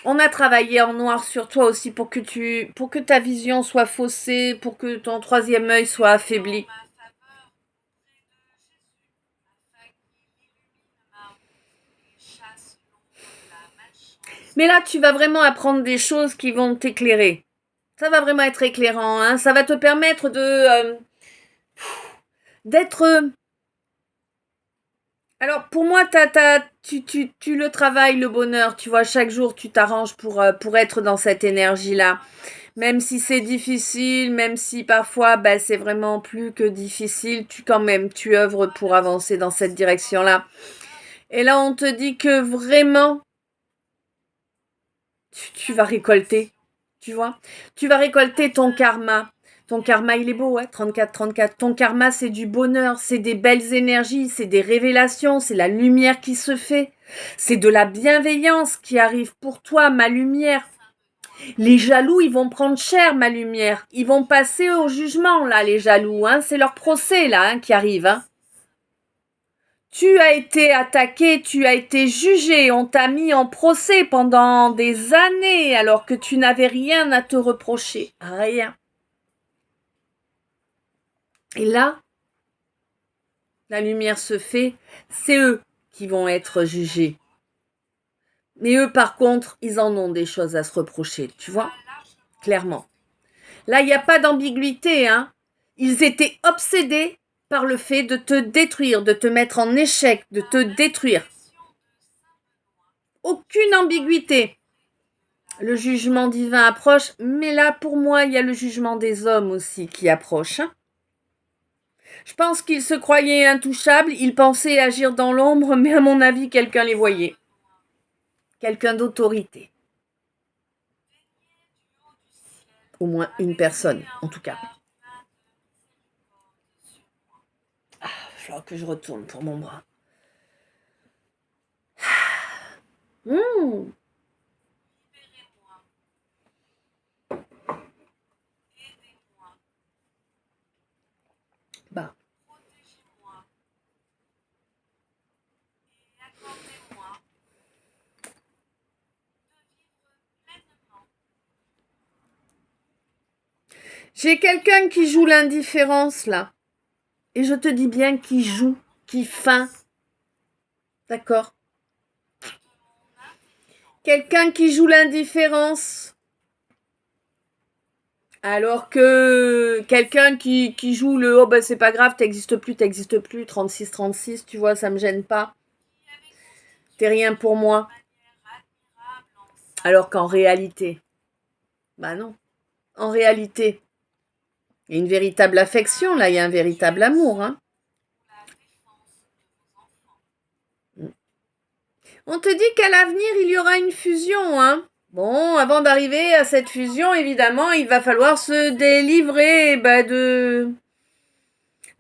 On a travaillé en noir sur toi aussi pour que ta vision soit faussée, pour que ton troisième œil soit affaibli. Mais là, tu vas vraiment apprendre des choses qui vont t'éclairer. Ça va vraiment être éclairant, hein. Ça va te permettre d'être... Alors, pour moi, tu le travailles, le bonheur. Tu vois, chaque jour, tu t'arranges pour être dans cette énergie-là. Même si c'est difficile, même si parfois, bah, c'est vraiment plus que difficile, tu œuvres pour avancer dans cette direction-là. Et là, on te dit que vraiment, tu vas récolter. Tu vois? Tu vas récolter ton karma. Ton karma, il est beau, ouais, 34. Ton karma, c'est du bonheur, c'est des belles énergies, c'est des révélations, c'est la lumière qui se fait. C'est de la bienveillance qui arrive pour toi, ma lumière. Les jaloux, ils vont prendre cher, ma lumière. Ils vont passer au jugement, là, les jaloux. Hein. C'est leur procès, là, qui arrive. Hein. Tu as été attaqué, tu as été jugé, on t'a mis en procès pendant des années alors que tu n'avais rien à te reprocher. Rien. Et là, la lumière se fait, c'est eux qui vont être jugés. Mais eux, par contre, ils en ont des choses à se reprocher, tu vois, clairement. Là, il n'y a pas d'ambiguïté, hein. Ils étaient obsédés par le fait de te détruire, de te mettre en échec, de te détruire. Aucune ambiguïté. Le jugement divin approche, mais là, pour moi, il y a le jugement des hommes aussi qui approche. Hein. Je pense qu'ils se croyaient intouchables, ils pensaient agir dans l'ombre, mais à mon avis, quelqu'un les voyait. Quelqu'un d'autorité. Au moins une personne, en tout cas. Ah, il va falloir que je retourne pour mon bras. Mmh. Bah. J'ai quelqu'un qui joue l'indifférence, là. Et je te dis bien qui joue, qui feint. D'accord? Quelqu'un qui joue l'indifférence. Alors que quelqu'un qui joue le oh ben c'est pas grave, t'existes plus, 36, tu vois, ça me gêne pas. T'es rien pour moi. Alors qu'en réalité, bah non. En réalité, il y a une véritable affection, là, il y a un véritable amour, hein. On te dit qu'à l'avenir, il y aura une fusion, hein. Bon, avant d'arriver à cette fusion, évidemment, il va falloir se délivrer de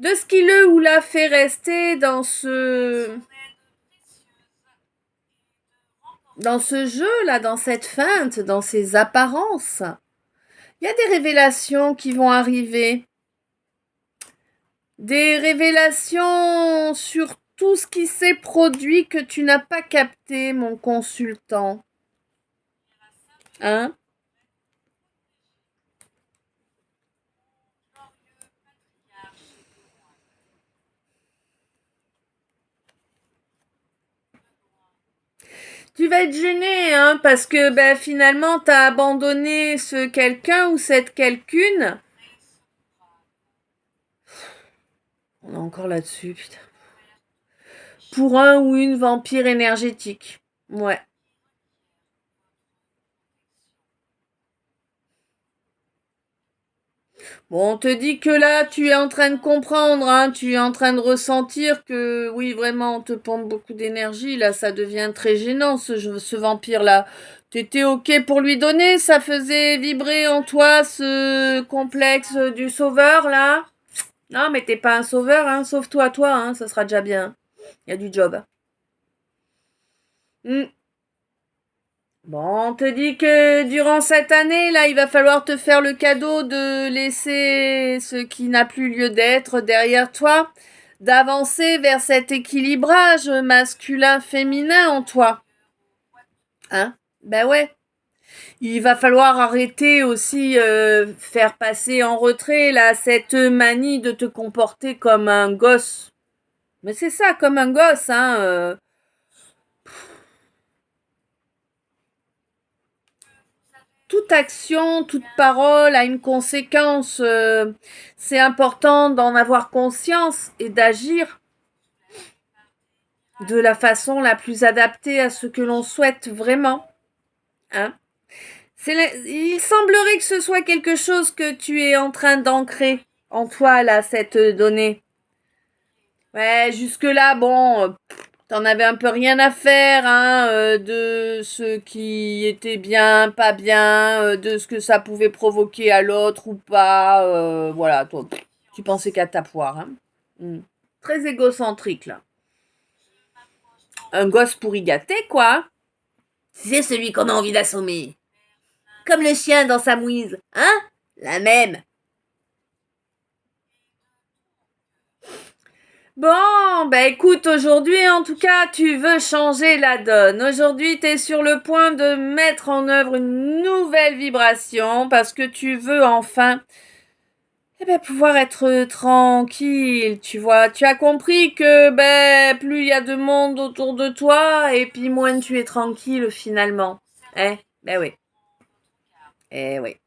ce qui le ou la fait rester dans ce jeu-là, dans cette feinte, dans ces apparences. Il y a des révélations qui vont arriver. Des révélations sur tout ce qui s'est produit que tu n'as pas capté, mon consultant. Hein? Tu vas être gêné, hein, parce que finalement, tu as abandonné ce quelqu'un ou cette quelqu'une. On est encore là-dessus, putain. Pour un ou une vampire énergétique. Ouais. Bon, on te dit que là, tu es en train de comprendre, hein, tu es en train de ressentir que, oui, vraiment, on te pompe beaucoup d'énergie. Là, ça devient très gênant, ce vampire-là. T'étais OK pour lui donner, ça faisait vibrer en toi ce complexe du sauveur, là. Non, mais t'es pas un sauveur, hein, sauve-toi, toi, hein, ça sera déjà bien. Il y a du job. Bon, on te dit que durant cette année, là, il va falloir te faire le cadeau de laisser ce qui n'a plus lieu d'être derrière toi, d'avancer vers cet équilibrage masculin-féminin en toi. Hein? Ben ouais. Il va falloir arrêter aussi, faire passer en retrait, là, cette manie de te comporter comme un gosse. Mais c'est ça, comme un gosse, hein. Toute action, toute parole a une conséquence. C'est important d'en avoir conscience et d'agir de la façon la plus adaptée à ce que l'on souhaite vraiment. Hein? Il semblerait que ce soit quelque chose que tu es en train d'ancrer en toi, là, cette donnée. Ouais, jusque-là, bon, T'en avais un peu rien à faire hein, de ce qui était bien, pas bien, de ce que ça pouvait provoquer à l'autre ou pas. Voilà, toi, tu pensais qu'à ta poire. Hein. Mm. Très égocentrique, là. Un gosse pourri gâté, quoi. C'est celui qu'on a envie d'assommer. Comme le chien dans sa mouise. Hein? La même. Bon, bah écoute, aujourd'hui en tout cas, tu veux changer la donne. Aujourd'hui, tu es sur le point de mettre en œuvre une nouvelle vibration parce que tu veux enfin pouvoir être tranquille, tu vois. Tu as compris que plus il y a de monde autour de toi et puis moins tu es tranquille finalement. Ben oui. Eh oui.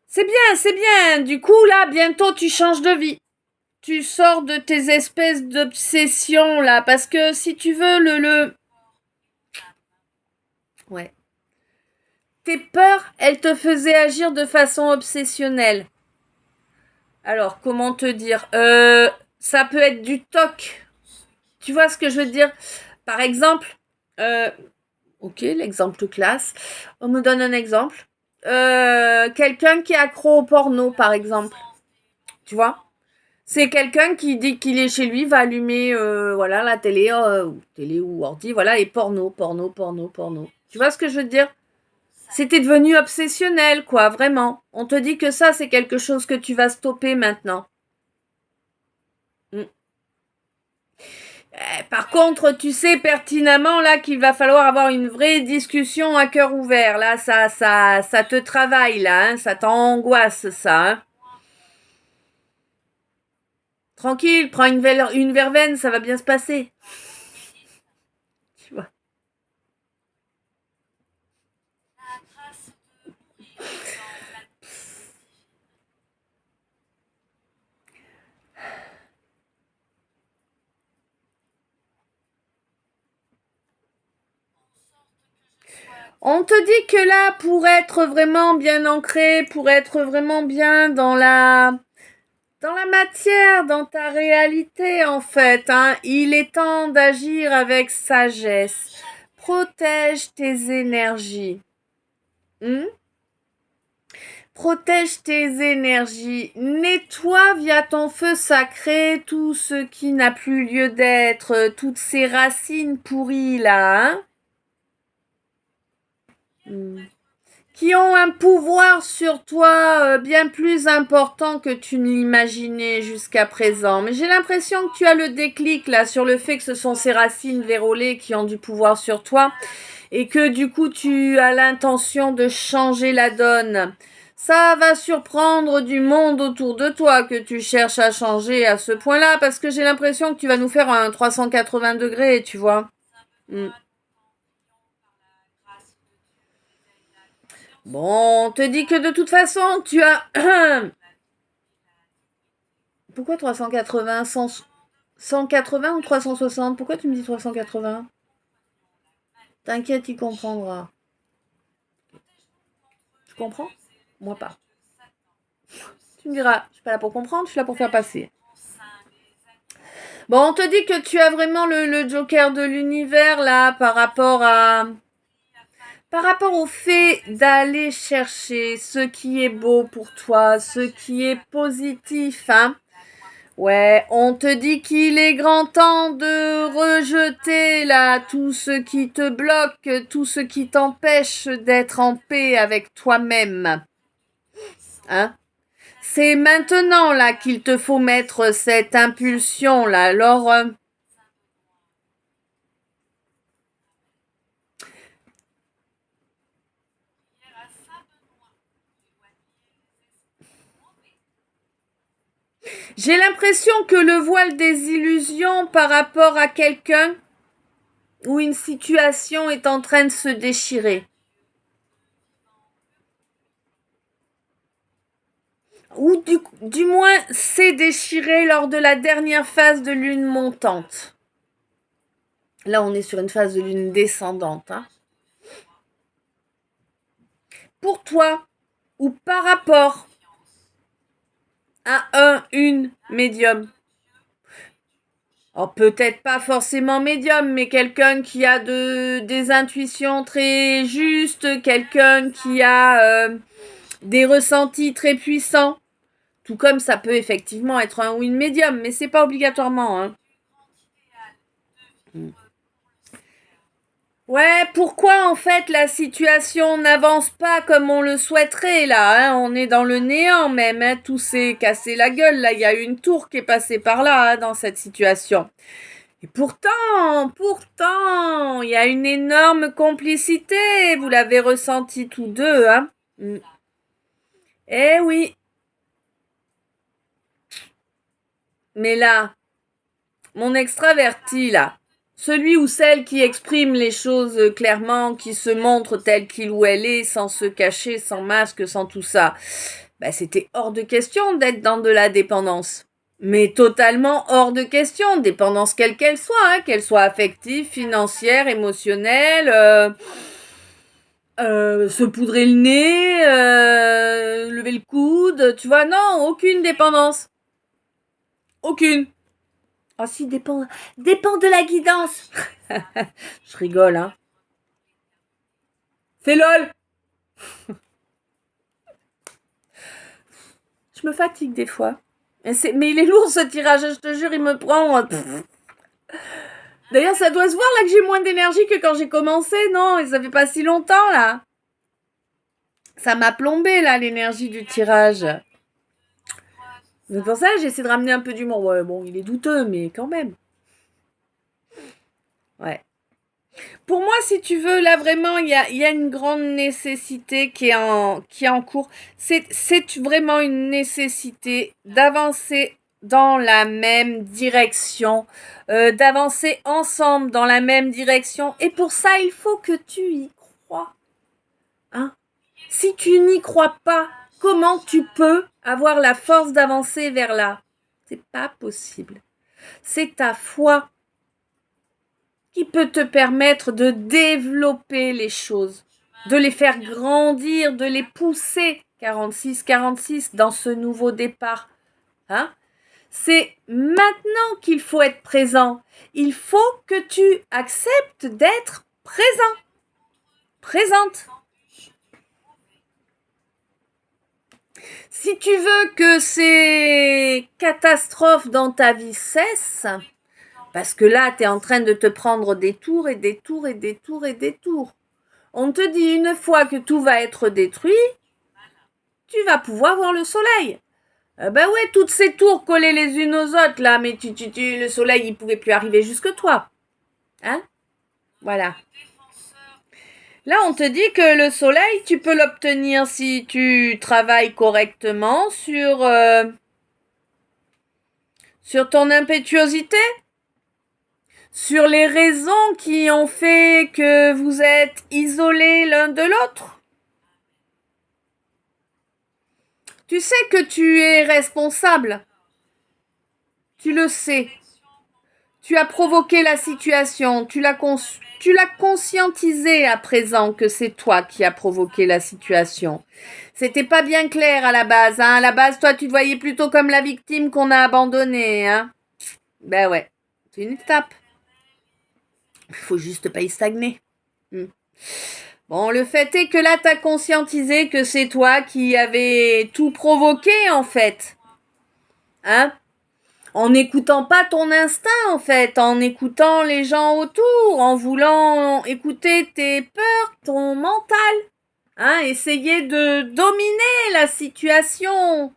C'est bien, c'est bien. Du coup, là, bientôt tu changes de vie. Tu sors de tes espèces d'obsessions là, parce que si tu veux ouais, tes peurs, elles te faisaient agir de façon obsessionnelle. Alors comment te dire, ça peut être du toc. Tu vois ce que je veux dire? Par exemple, ok, l'exemple classe. On me donne un exemple. Quelqu'un qui est accro au porno, par exemple. Tu vois? C'est quelqu'un qui dit qu'il est chez lui, va allumer voilà, la télé ou ordi, voilà, et porno, porno, porno, porno. Tu vois ce que je veux dire? C'était devenu obsessionnel, quoi, vraiment. On te dit que ça, c'est quelque chose que tu vas stopper maintenant. Mm. Par contre, tu sais pertinemment là qu'il va falloir avoir une vraie discussion à cœur ouvert. Là, ça te travaille là, hein, ça t'angoisse ça. Hein. Tranquille, prends une verveine, ça va bien se passer. Tu vois. On te dit que là, pour être vraiment bien ancré, pour être vraiment bien dans la matière, dans ta réalité en fait, hein, il est temps d'agir avec sagesse. Protège tes énergies. Hmm? Protège tes énergies. Nettoie via ton feu sacré tout ce qui n'a plus lieu d'être, toutes ces racines pourries là. Hein? Hmm. Qui ont un pouvoir sur toi bien plus important que tu n'imaginais jusqu'à présent. Mais j'ai l'impression que tu as le déclic là sur le fait que ce sont ces racines vérolées qui ont du pouvoir sur toi et que du coup tu as l'intention de changer la donne. Ça va surprendre du monde autour de toi que tu cherches à changer à ce point-là parce que j'ai l'impression que tu vas nous faire un 380 degrés, tu vois. Mm. Bon, on te dit que de toute façon, tu as Pourquoi 380 180 ou 360? Pourquoi tu me dis 380? T'inquiète, il comprendra. Tu comprends? Moi pas. Tu me diras, je suis pas là pour comprendre, je suis là pour faire passer. Bon, on te dit que tu as vraiment le joker de l'univers là par rapport au fait d'aller chercher ce qui est beau pour toi, ce qui est positif, hein. Ouais, on te dit qu'il est grand temps de rejeter là tout ce qui te bloque, tout ce qui t'empêche d'être en paix avec toi-même. Hein? C'est maintenant là qu'il te faut mettre cette impulsion là. Alors, j'ai l'impression que le voile des illusions par rapport à quelqu'un ou une situation est en train de se déchirer. Ou du moins s'est déchiré lors de la dernière phase de lune montante. Là, on est sur une phase de lune descendante. Hein. Pour toi, ou par rapport à une médium, Alors peut-être pas forcément médium, mais quelqu'un qui a des intuitions très justes, quelqu'un qui a des ressentis très puissants. Tout comme ça peut effectivement être un ou une médium, mais c'est pas obligatoirement. Hein. Ouais, pourquoi en fait la situation n'avance pas comme on le souhaiterait là, hein. On est dans le néant même, hein. Tout s'est cassé la gueule, là il y a une tour qui est passée par là, hein, dans cette situation. Et pourtant, il y a une énorme complicité, vous l'avez ressenti tous deux, hein. Eh oui. Mais là, mon extraverti là, celui ou celle qui exprime les choses clairement, qui se montre tel qu'il ou elle est, sans se cacher, sans masque, sans tout ça, bah, c'était hors de question d'être dans de la dépendance. Mais totalement hors de question, dépendance quelle qu'elle soit affective, financière, émotionnelle, se poudrer le nez, lever le coude, tu vois, non, aucune dépendance. Aucune. Ah si, dépend de la guidance. Je rigole, hein. Fais lol. Je me fatigue des fois. Mais il est lourd ce tirage, je te jure, il me prend. D'ailleurs, ça doit se voir là que j'ai moins d'énergie que quand j'ai commencé, non? Et ça fait pas si longtemps là. Ça m'a plombé là, l'énergie du tirage. C'est pour ça que j'essaie de ramener un peu d'humour. Ouais, bon, il est douteux, mais quand même. Ouais. Pour moi, si tu veux, là vraiment, il y a une grande nécessité qui est en cours. C'est vraiment une nécessité d'avancer dans la même direction, d'avancer ensemble dans la même direction. Et pour ça, il faut que tu y crois. Hein? Si tu n'y crois pas, comment tu peux avoir la force d'avancer vers là? C'est pas possible. C'est ta foi qui peut te permettre de développer les choses, de les faire grandir, de les pousser 46 dans ce nouveau départ. Hein? C'est maintenant qu'il faut être présent. Il faut que tu acceptes d'être présent, présente. Si tu veux que ces catastrophes dans ta vie cessent, parce que là, tu es en train de te prendre des tours et des tours et des tours et des tours. On te dit une fois que tout va être détruit, tu vas pouvoir voir le soleil. Ben ouais, toutes ces tours collées les unes aux autres, là, mais le soleil, il pouvait plus arriver jusque toi. Hein? Voilà. Là, on te dit que le soleil, tu peux l'obtenir si tu travailles correctement sur ton impétuosité, sur les raisons qui ont fait que vous êtes isolés l'un de l'autre. Tu sais que tu es responsable. Tu le sais. Tu as provoqué la situation. Tu l'as conscientisé à présent que c'est toi qui as provoqué la situation. C'était pas bien clair à la base. Hein. À la base, toi, tu te voyais plutôt comme la victime qu'on a abandonnée. Hein. Ben ouais. C'est une étape. Il faut juste pas y stagner. Bon, le fait est que là, t'as conscientisé que c'est toi qui avais tout provoqué, en fait. Hein? En n'écoutant pas ton instinct, en fait, en écoutant les gens autour, en voulant écouter tes peurs, ton mental. Hein? Essayer de dominer la situation.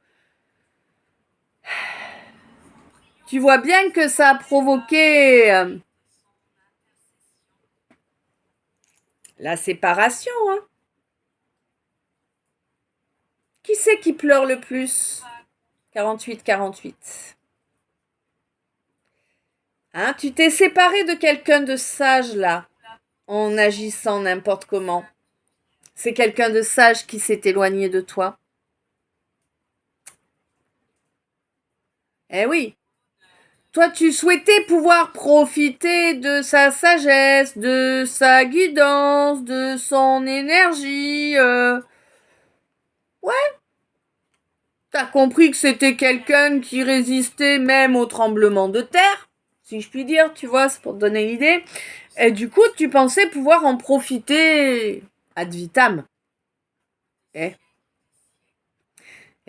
Tu vois bien que ça a provoqué la séparation, hein? Qui c'est qui pleure le plus? 48. Hein, tu t'es séparé de quelqu'un de sage là, en agissant n'importe comment. C'est quelqu'un de sage qui s'est éloigné de toi. Eh oui. Toi, tu souhaitais pouvoir profiter de sa sagesse, de sa guidance, de son énergie. Ouais. T'as compris que c'était quelqu'un qui résistait même au tremblement de terre. si je puis dire, tu vois, c'est pour te donner l'idée. Et du coup, tu pensais pouvoir en profiter ad vitam. Eh,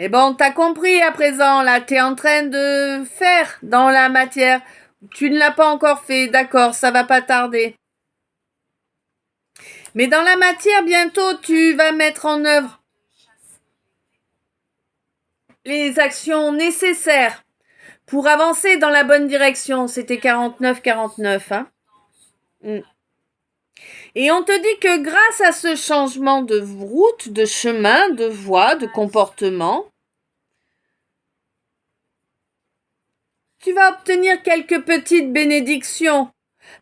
bon, t'as compris à présent, là, t'es en train de faire dans la matière. Tu ne l'as pas encore fait, d'accord, ça va pas tarder. Mais dans la matière, bientôt, tu vas mettre en œuvre les actions nécessaires pour avancer dans la bonne direction. C'était 49-49, hein. Et on te dit que grâce à ce changement de route, de chemin, de voie, de comportement, tu vas obtenir quelques petites bénédictions.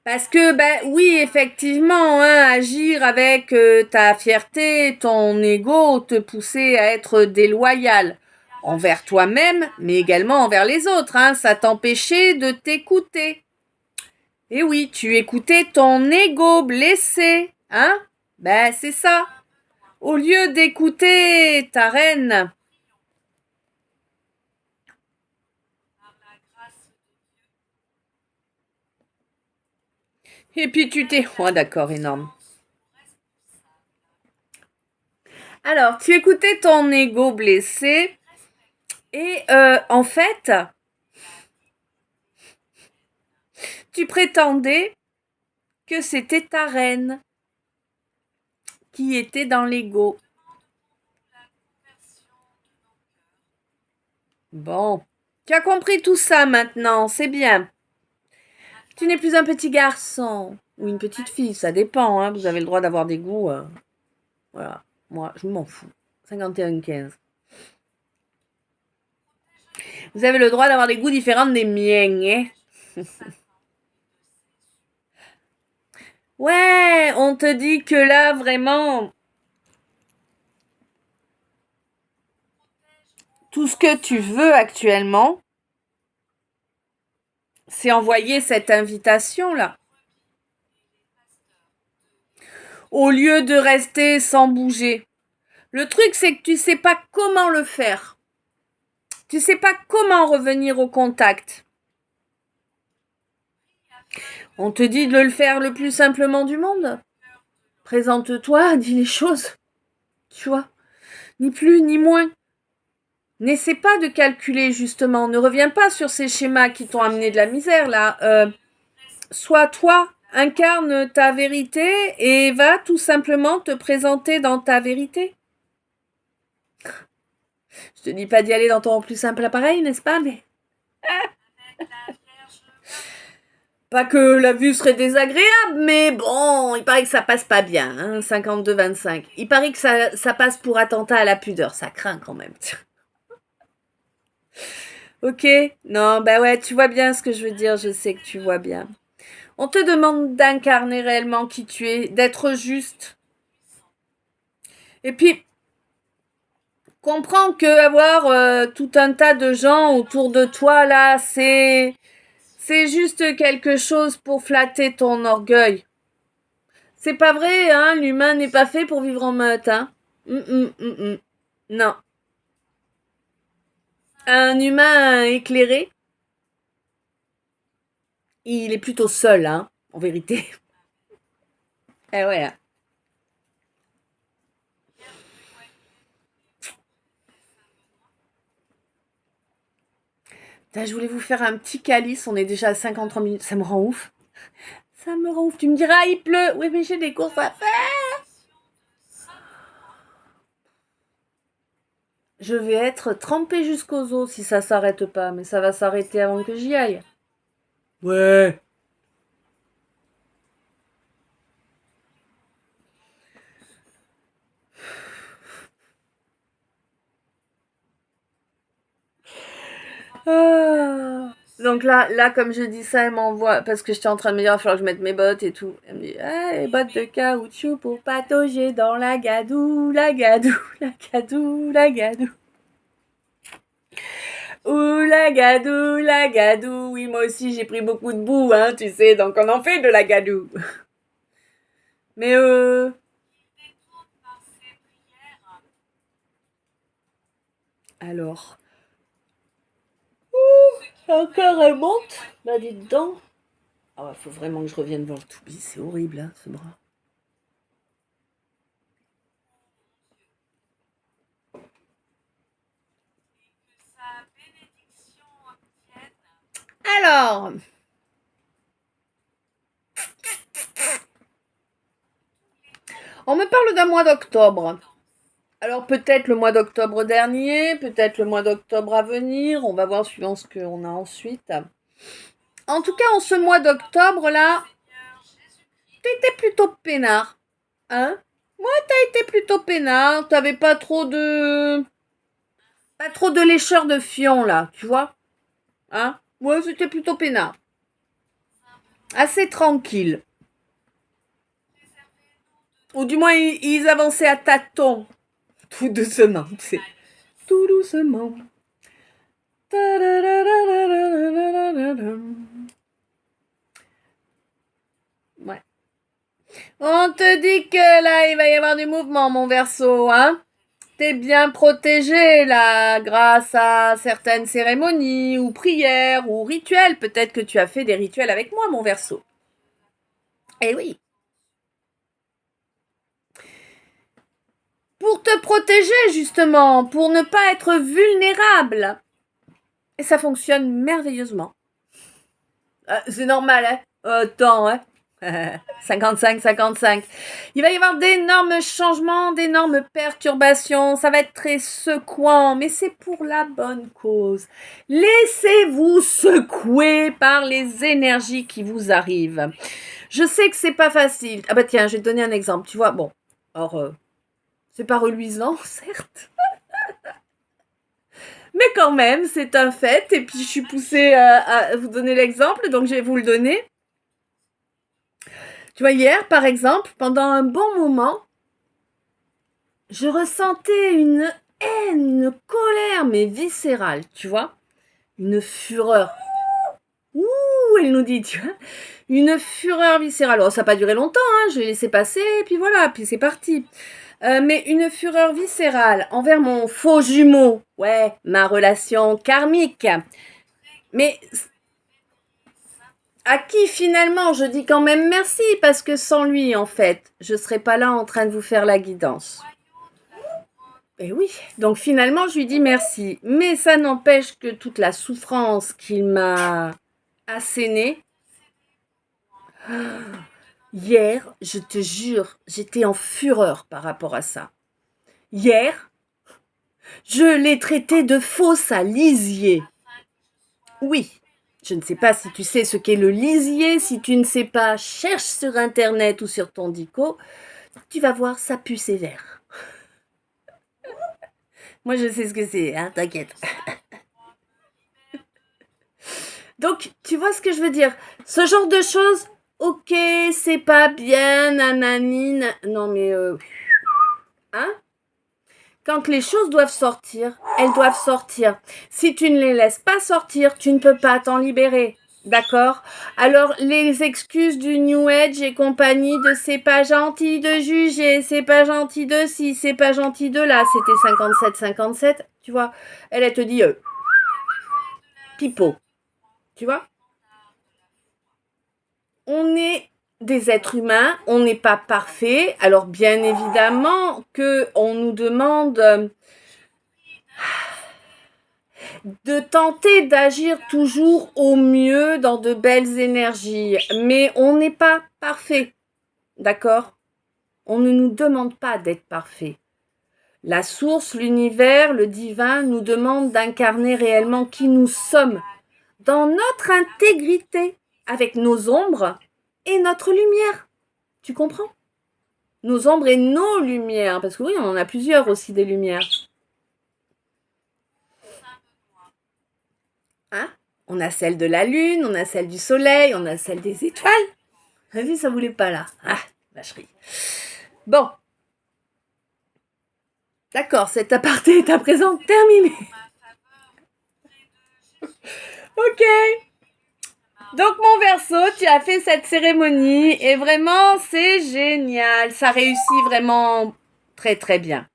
Parce que, oui, effectivement, hein, agir avec ta fierté, ton ego, te pousser à être déloyal envers toi-même, mais également envers les autres. Hein, ça t'empêchait de t'écouter. Et oui, tu écoutais ton ego blessé. Hein? C'est ça. Au lieu d'écouter ta reine. Et puis tu t'es... Oh d'accord, énorme. Alors, tu écoutais ton ego blessé et en fait, tu prétendais que c'était ta reine qui était dans l'ego. Bon, tu as compris tout ça maintenant, c'est bien. Tu n'es plus un petit garçon ou une petite fille, ça dépend, hein, vous avez le droit d'avoir des goûts. Voilà, moi, je m'en fous. 51-15. Vous avez le droit d'avoir des goûts différents des miens, hein. Ouais, on te dit que là, vraiment, tout ce que tu veux actuellement, c'est envoyer cette invitation-là. Au lieu de rester sans bouger. Le truc, c'est que tu sais pas comment le faire. Tu sais pas comment revenir au contact. On te dit de le faire le plus simplement du monde. Présente-toi, dis les choses. Tu vois, ni plus ni moins. N'essaie pas de calculer justement. Ne reviens pas sur ces schémas qui t'ont amené de la misère là. Sois toi, incarne ta vérité et va tout simplement te présenter dans ta vérité. Je te dis pas d'y aller dans ton plus simple appareil, n'est-ce pas, mais... Pas que la vue serait désagréable, mais bon, il paraît que ça passe pas bien, hein, 52-25. Il paraît que ça passe pour attentat à la pudeur, ça craint quand même. Ok, non, ouais, tu vois bien ce que je veux dire, je sais que tu vois bien. On te demande d'incarner réellement qui tu es, d'être juste. Et puis, comprends que avoir tout un tas de gens autour de toi, là, c'est juste quelque chose pour flatter ton orgueil. C'est pas vrai, hein, l'humain n'est pas fait pour vivre en meute, hein. Non. Un humain éclairé, il est plutôt seul, hein, en vérité. Eh ouais. Hein. Je voulais vous faire un petit calice, on est déjà à 53 minutes, ça me rend ouf. Ça me rend ouf. Tu me diras, il pleut. Oui, mais j'ai des courses à faire. Je vais être trempée jusqu'aux os si ça s'arrête pas, mais ça va s'arrêter avant que j'y aille. Ouais. Ah. Donc là, comme je dis ça, elle m'envoie, parce que j'étais en train de me dire, il va falloir que je mette mes bottes et tout. Elle me dit, les bottes de caoutchouc pour patauger dans la gadoue, la gadoue, la gadoue, la gadoue. Ouh, la gadoue, oui, moi aussi j'ai pris beaucoup de boue, hein, tu sais, donc on en fait de la gadoue. Mais alors. Encore elle monte. Bah dites donc. Ah ouais, faut vraiment que je revienne voir le Toubi, c'est horrible hein, ce bras. Alors, on me parle d'un mois d'octobre. Alors peut-être le mois d'octobre dernier, peut-être le mois d'octobre à venir, on va voir suivant ce qu'on a ensuite. En tout cas, en ce mois d'octobre là, t'étais plutôt peinard, hein? Moi, t'as été plutôt peinard, t'avais pas trop de lécheur de fion là, tu vois? Hein? Moi, c'était plutôt peinard, assez tranquille. Ou du moins, ils avançaient à tâtons, tout doucement, tu sais. Tout doucement. Ouais. On te dit que là, il va y avoir du mouvement, mon Verseau, hein? T'es bien protégé, là, grâce à certaines cérémonies, ou prières, ou rituels. Peut-être que tu as fait des rituels avec moi, mon Verseau. Eh oui. Pour te protéger, justement, pour ne pas être vulnérable. Et ça fonctionne merveilleusement. C'est normal, hein? Attends, hein? 55-55. Il va y avoir d'énormes changements, d'énormes perturbations. Ça va être très secouant, mais c'est pour la bonne cause. Laissez-vous secouer par les énergies qui vous arrivent. Je sais que c'est pas facile. Ah bah tiens, je vais te donner un exemple. Tu vois, bon, alors c'est pas reluisant, certes, mais quand même, c'est un fait. Et puis je suis poussée à vous donner l'exemple, donc je vais vous le donner. Tu vois, hier, par exemple, pendant un bon moment, je ressentais une haine, une colère, mais viscérale, tu vois. Une fureur. Ouh, elle nous dit, tu vois. Une fureur viscérale. Oh, ça n'a pas duré longtemps, hein. Je l'ai laissé passer, et puis voilà, puis c'est parti. Mais une fureur viscérale envers mon faux jumeau. Ouais, ma relation karmique. Mais à qui finalement je dis quand même merci, parce que sans lui, en fait, je ne serais pas là en train de vous faire la guidance. Et oui, donc finalement, je lui dis merci. Mais ça n'empêche que toute la souffrance qu'il m'a assénée, hier, je te jure, j'étais en fureur par rapport à ça. Hier, je l'ai traité de fausse à lisier. Oui, je ne sais pas si tu sais ce qu'est le lisier. Si tu ne sais pas, cherche sur Internet ou sur ton dico. Tu vas voir, ça pue sévère. Moi, je sais ce que c'est, hein, t'inquiète. Donc, tu vois ce que je veux dire? Ce genre de choses, ok, c'est pas bien, nanani, non mais, hein? Quand les choses doivent sortir, elles doivent sortir. Si tu ne les laisses pas sortir, tu ne peux pas t'en libérer. D'accord? Alors, les excuses du New Age et compagnie de c'est pas gentil de juger, c'est pas gentil de ci, c'est pas gentil de là, c'était 57-57, tu vois? Elle te dit, pipeau, tu vois? On est des êtres humains, on n'est pas parfait. Alors bien évidemment que on nous demande de tenter d'agir toujours au mieux dans de belles énergies, mais on n'est pas parfait, d'accord? On ne nous demande pas d'être parfait. La source, l'univers, le divin nous demande d'incarner réellement qui nous sommes, dans notre intégrité, avec nos ombres et notre lumière. Tu comprends? Nos ombres et nos lumières, parce que oui, on en a plusieurs aussi des lumières. Hein? On a celle de la lune, on a celle du soleil, on a celle des étoiles. Vas-y, ça voulait pas là. Ah, vacherie. Bon, d'accord, cet aparté est à présent terminé. Ok. Donc mon Verseau, tu as fait cette cérémonie et vraiment c'est génial. Ça réussit vraiment très très bien.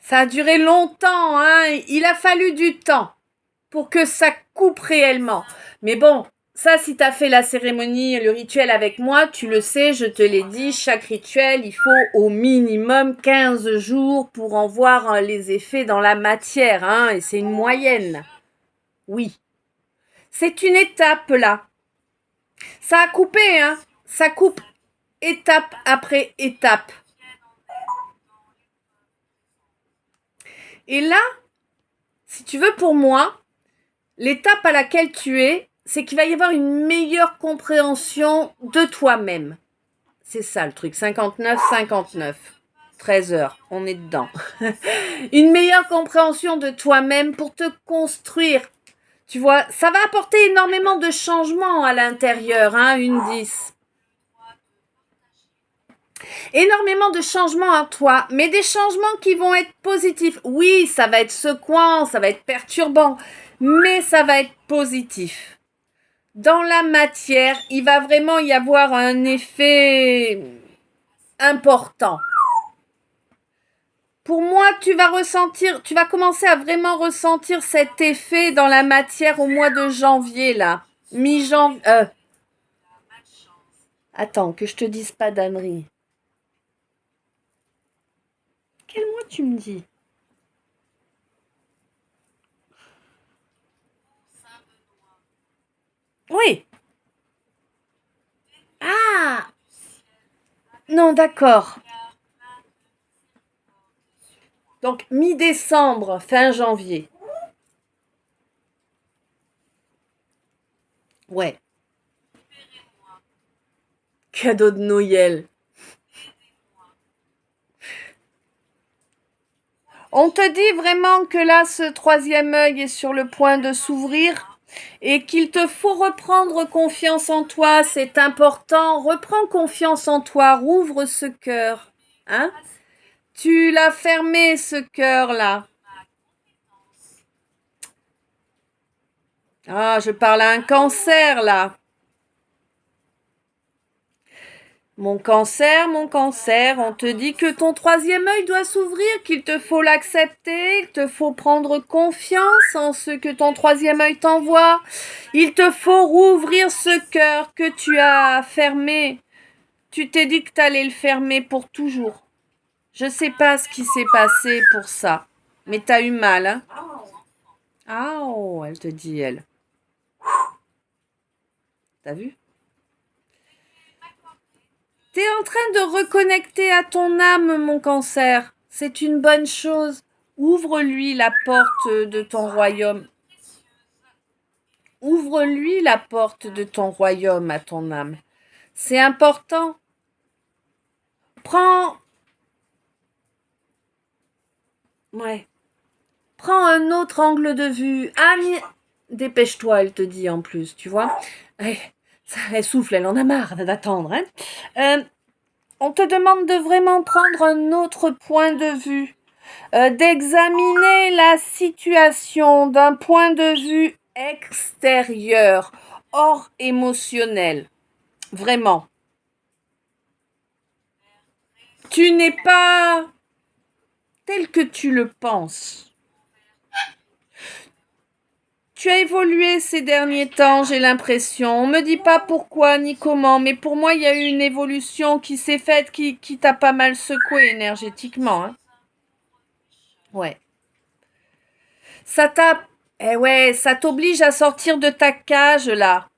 Ça a duré longtemps, hein. Il a fallu du temps pour que ça coupe réellement. Mais bon, ça, si tu as fait la cérémonie, le rituel avec moi, tu le sais, je te l'ai dit, chaque rituel, il faut au minimum 15 jours pour en voir les effets dans la matière, hein, et c'est une moyenne. Oui. C'est une étape, là. Ça a coupé, hein. Ça coupe étape après étape. Et là, si tu veux, pour moi, l'étape à laquelle tu es, c'est qu'il va y avoir une meilleure compréhension de toi-même. C'est ça le truc, 59, 59. 13 heures, on est dedans. Une meilleure compréhension de toi-même pour te construire. Tu vois, ça va apporter énormément de changements à l'intérieur, hein, une 10. Énormément de changements en toi, mais des changements qui vont être positifs. Oui, ça va être secouant, ça va être perturbant, mais ça va être positif. Dans la matière, il va vraiment y avoir un effet important. Pour moi, tu vas commencer à vraiment ressentir cet effet dans la matière au mois de janvier, là. Mi-janvier. Attends, que je te dise pas d'ânerie. Quel mois tu me dis? Oui. Ah! Non, d'accord. Donc, mi-décembre, fin janvier. Ouais. Cadeau de Noël. On te dit vraiment que là, ce troisième œil est sur le point de s'ouvrir et qu'il te faut reprendre confiance en toi. C'est important. Reprends confiance en toi. Rouvre ce cœur. Hein? Tu l'as fermé, ce cœur-là. Ah, je parle à un cancer, là. Mon cancer, on te dit que ton troisième œil doit s'ouvrir, qu'il te faut l'accepter, il te faut prendre confiance en ce que ton troisième œil t'envoie. Il te faut rouvrir ce cœur que tu as fermé. Tu t'es dit que tu allais le fermer pour toujours. Je sais pas ce qui s'est passé pour ça, mais t'as eu mal, hein? Ah, oh, elle te dit, elle. T'as vu? T'es en train de reconnecter à ton âme, mon cancer. C'est une bonne chose. Ouvre-lui la porte de ton royaume. Ouvre-lui la porte de ton royaume à ton âme. C'est important. Prends... Ouais. Prends un autre angle de vue. Annie, dépêche-toi, elle te dit en plus, tu vois. Elle souffle, elle en a marre d'attendre. Hein. On te demande de vraiment prendre un autre point de vue. D'examiner la situation d'un point de vue extérieur, hors émotionnel. Vraiment. Tu n'es pas tel que tu le penses. Tu as évolué ces derniers temps, j'ai l'impression. On me dit pas pourquoi ni comment, mais pour moi, il y a eu une évolution qui s'est faite, qui t'a pas mal secoué énergétiquement. Hein. Ouais. Ça t'a... Eh ouais, ça t'oblige à sortir de ta cage, là.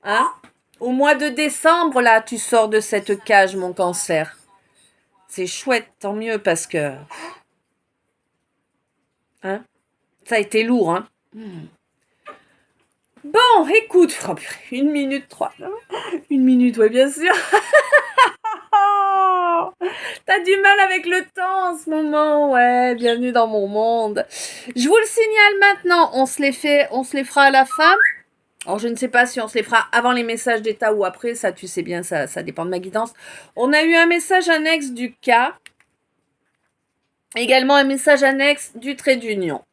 Hein? Au mois de décembre, là, tu sors de cette cage, mon cancer. C'est chouette, tant mieux, parce que... Hein? Ça a été lourd, hein? Bon, écoute, oh, 1 minute 3. 1 minute, ouais, bien sûr. T'as du mal avec le temps en ce moment, ouais, bienvenue dans mon monde. Je vous le signale maintenant, on se les fera à la fin. Alors, je ne sais pas si on se les fera avant les messages d'état ou après, ça, tu sais bien, ça dépend de ma guidance. On a eu un message annexe du cas, également un message annexe du trait d'union.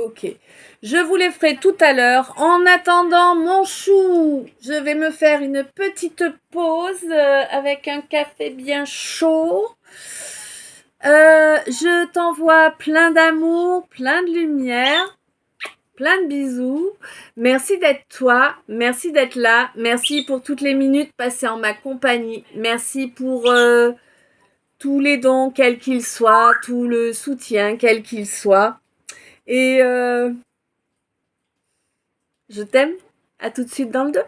Ok. Je vous les ferai tout à l'heure. En attendant, mon chou, je vais me faire une petite pause avec un café bien chaud. Je t'envoie plein d'amour, plein de lumière, plein de bisous. Merci d'être toi, merci d'être là, merci pour toutes les minutes passées en ma compagnie, merci pour tous les dons, quels qu'ils soient, tout le soutien, quel qu'il soit. Et je t'aime. À tout de suite dans le 2.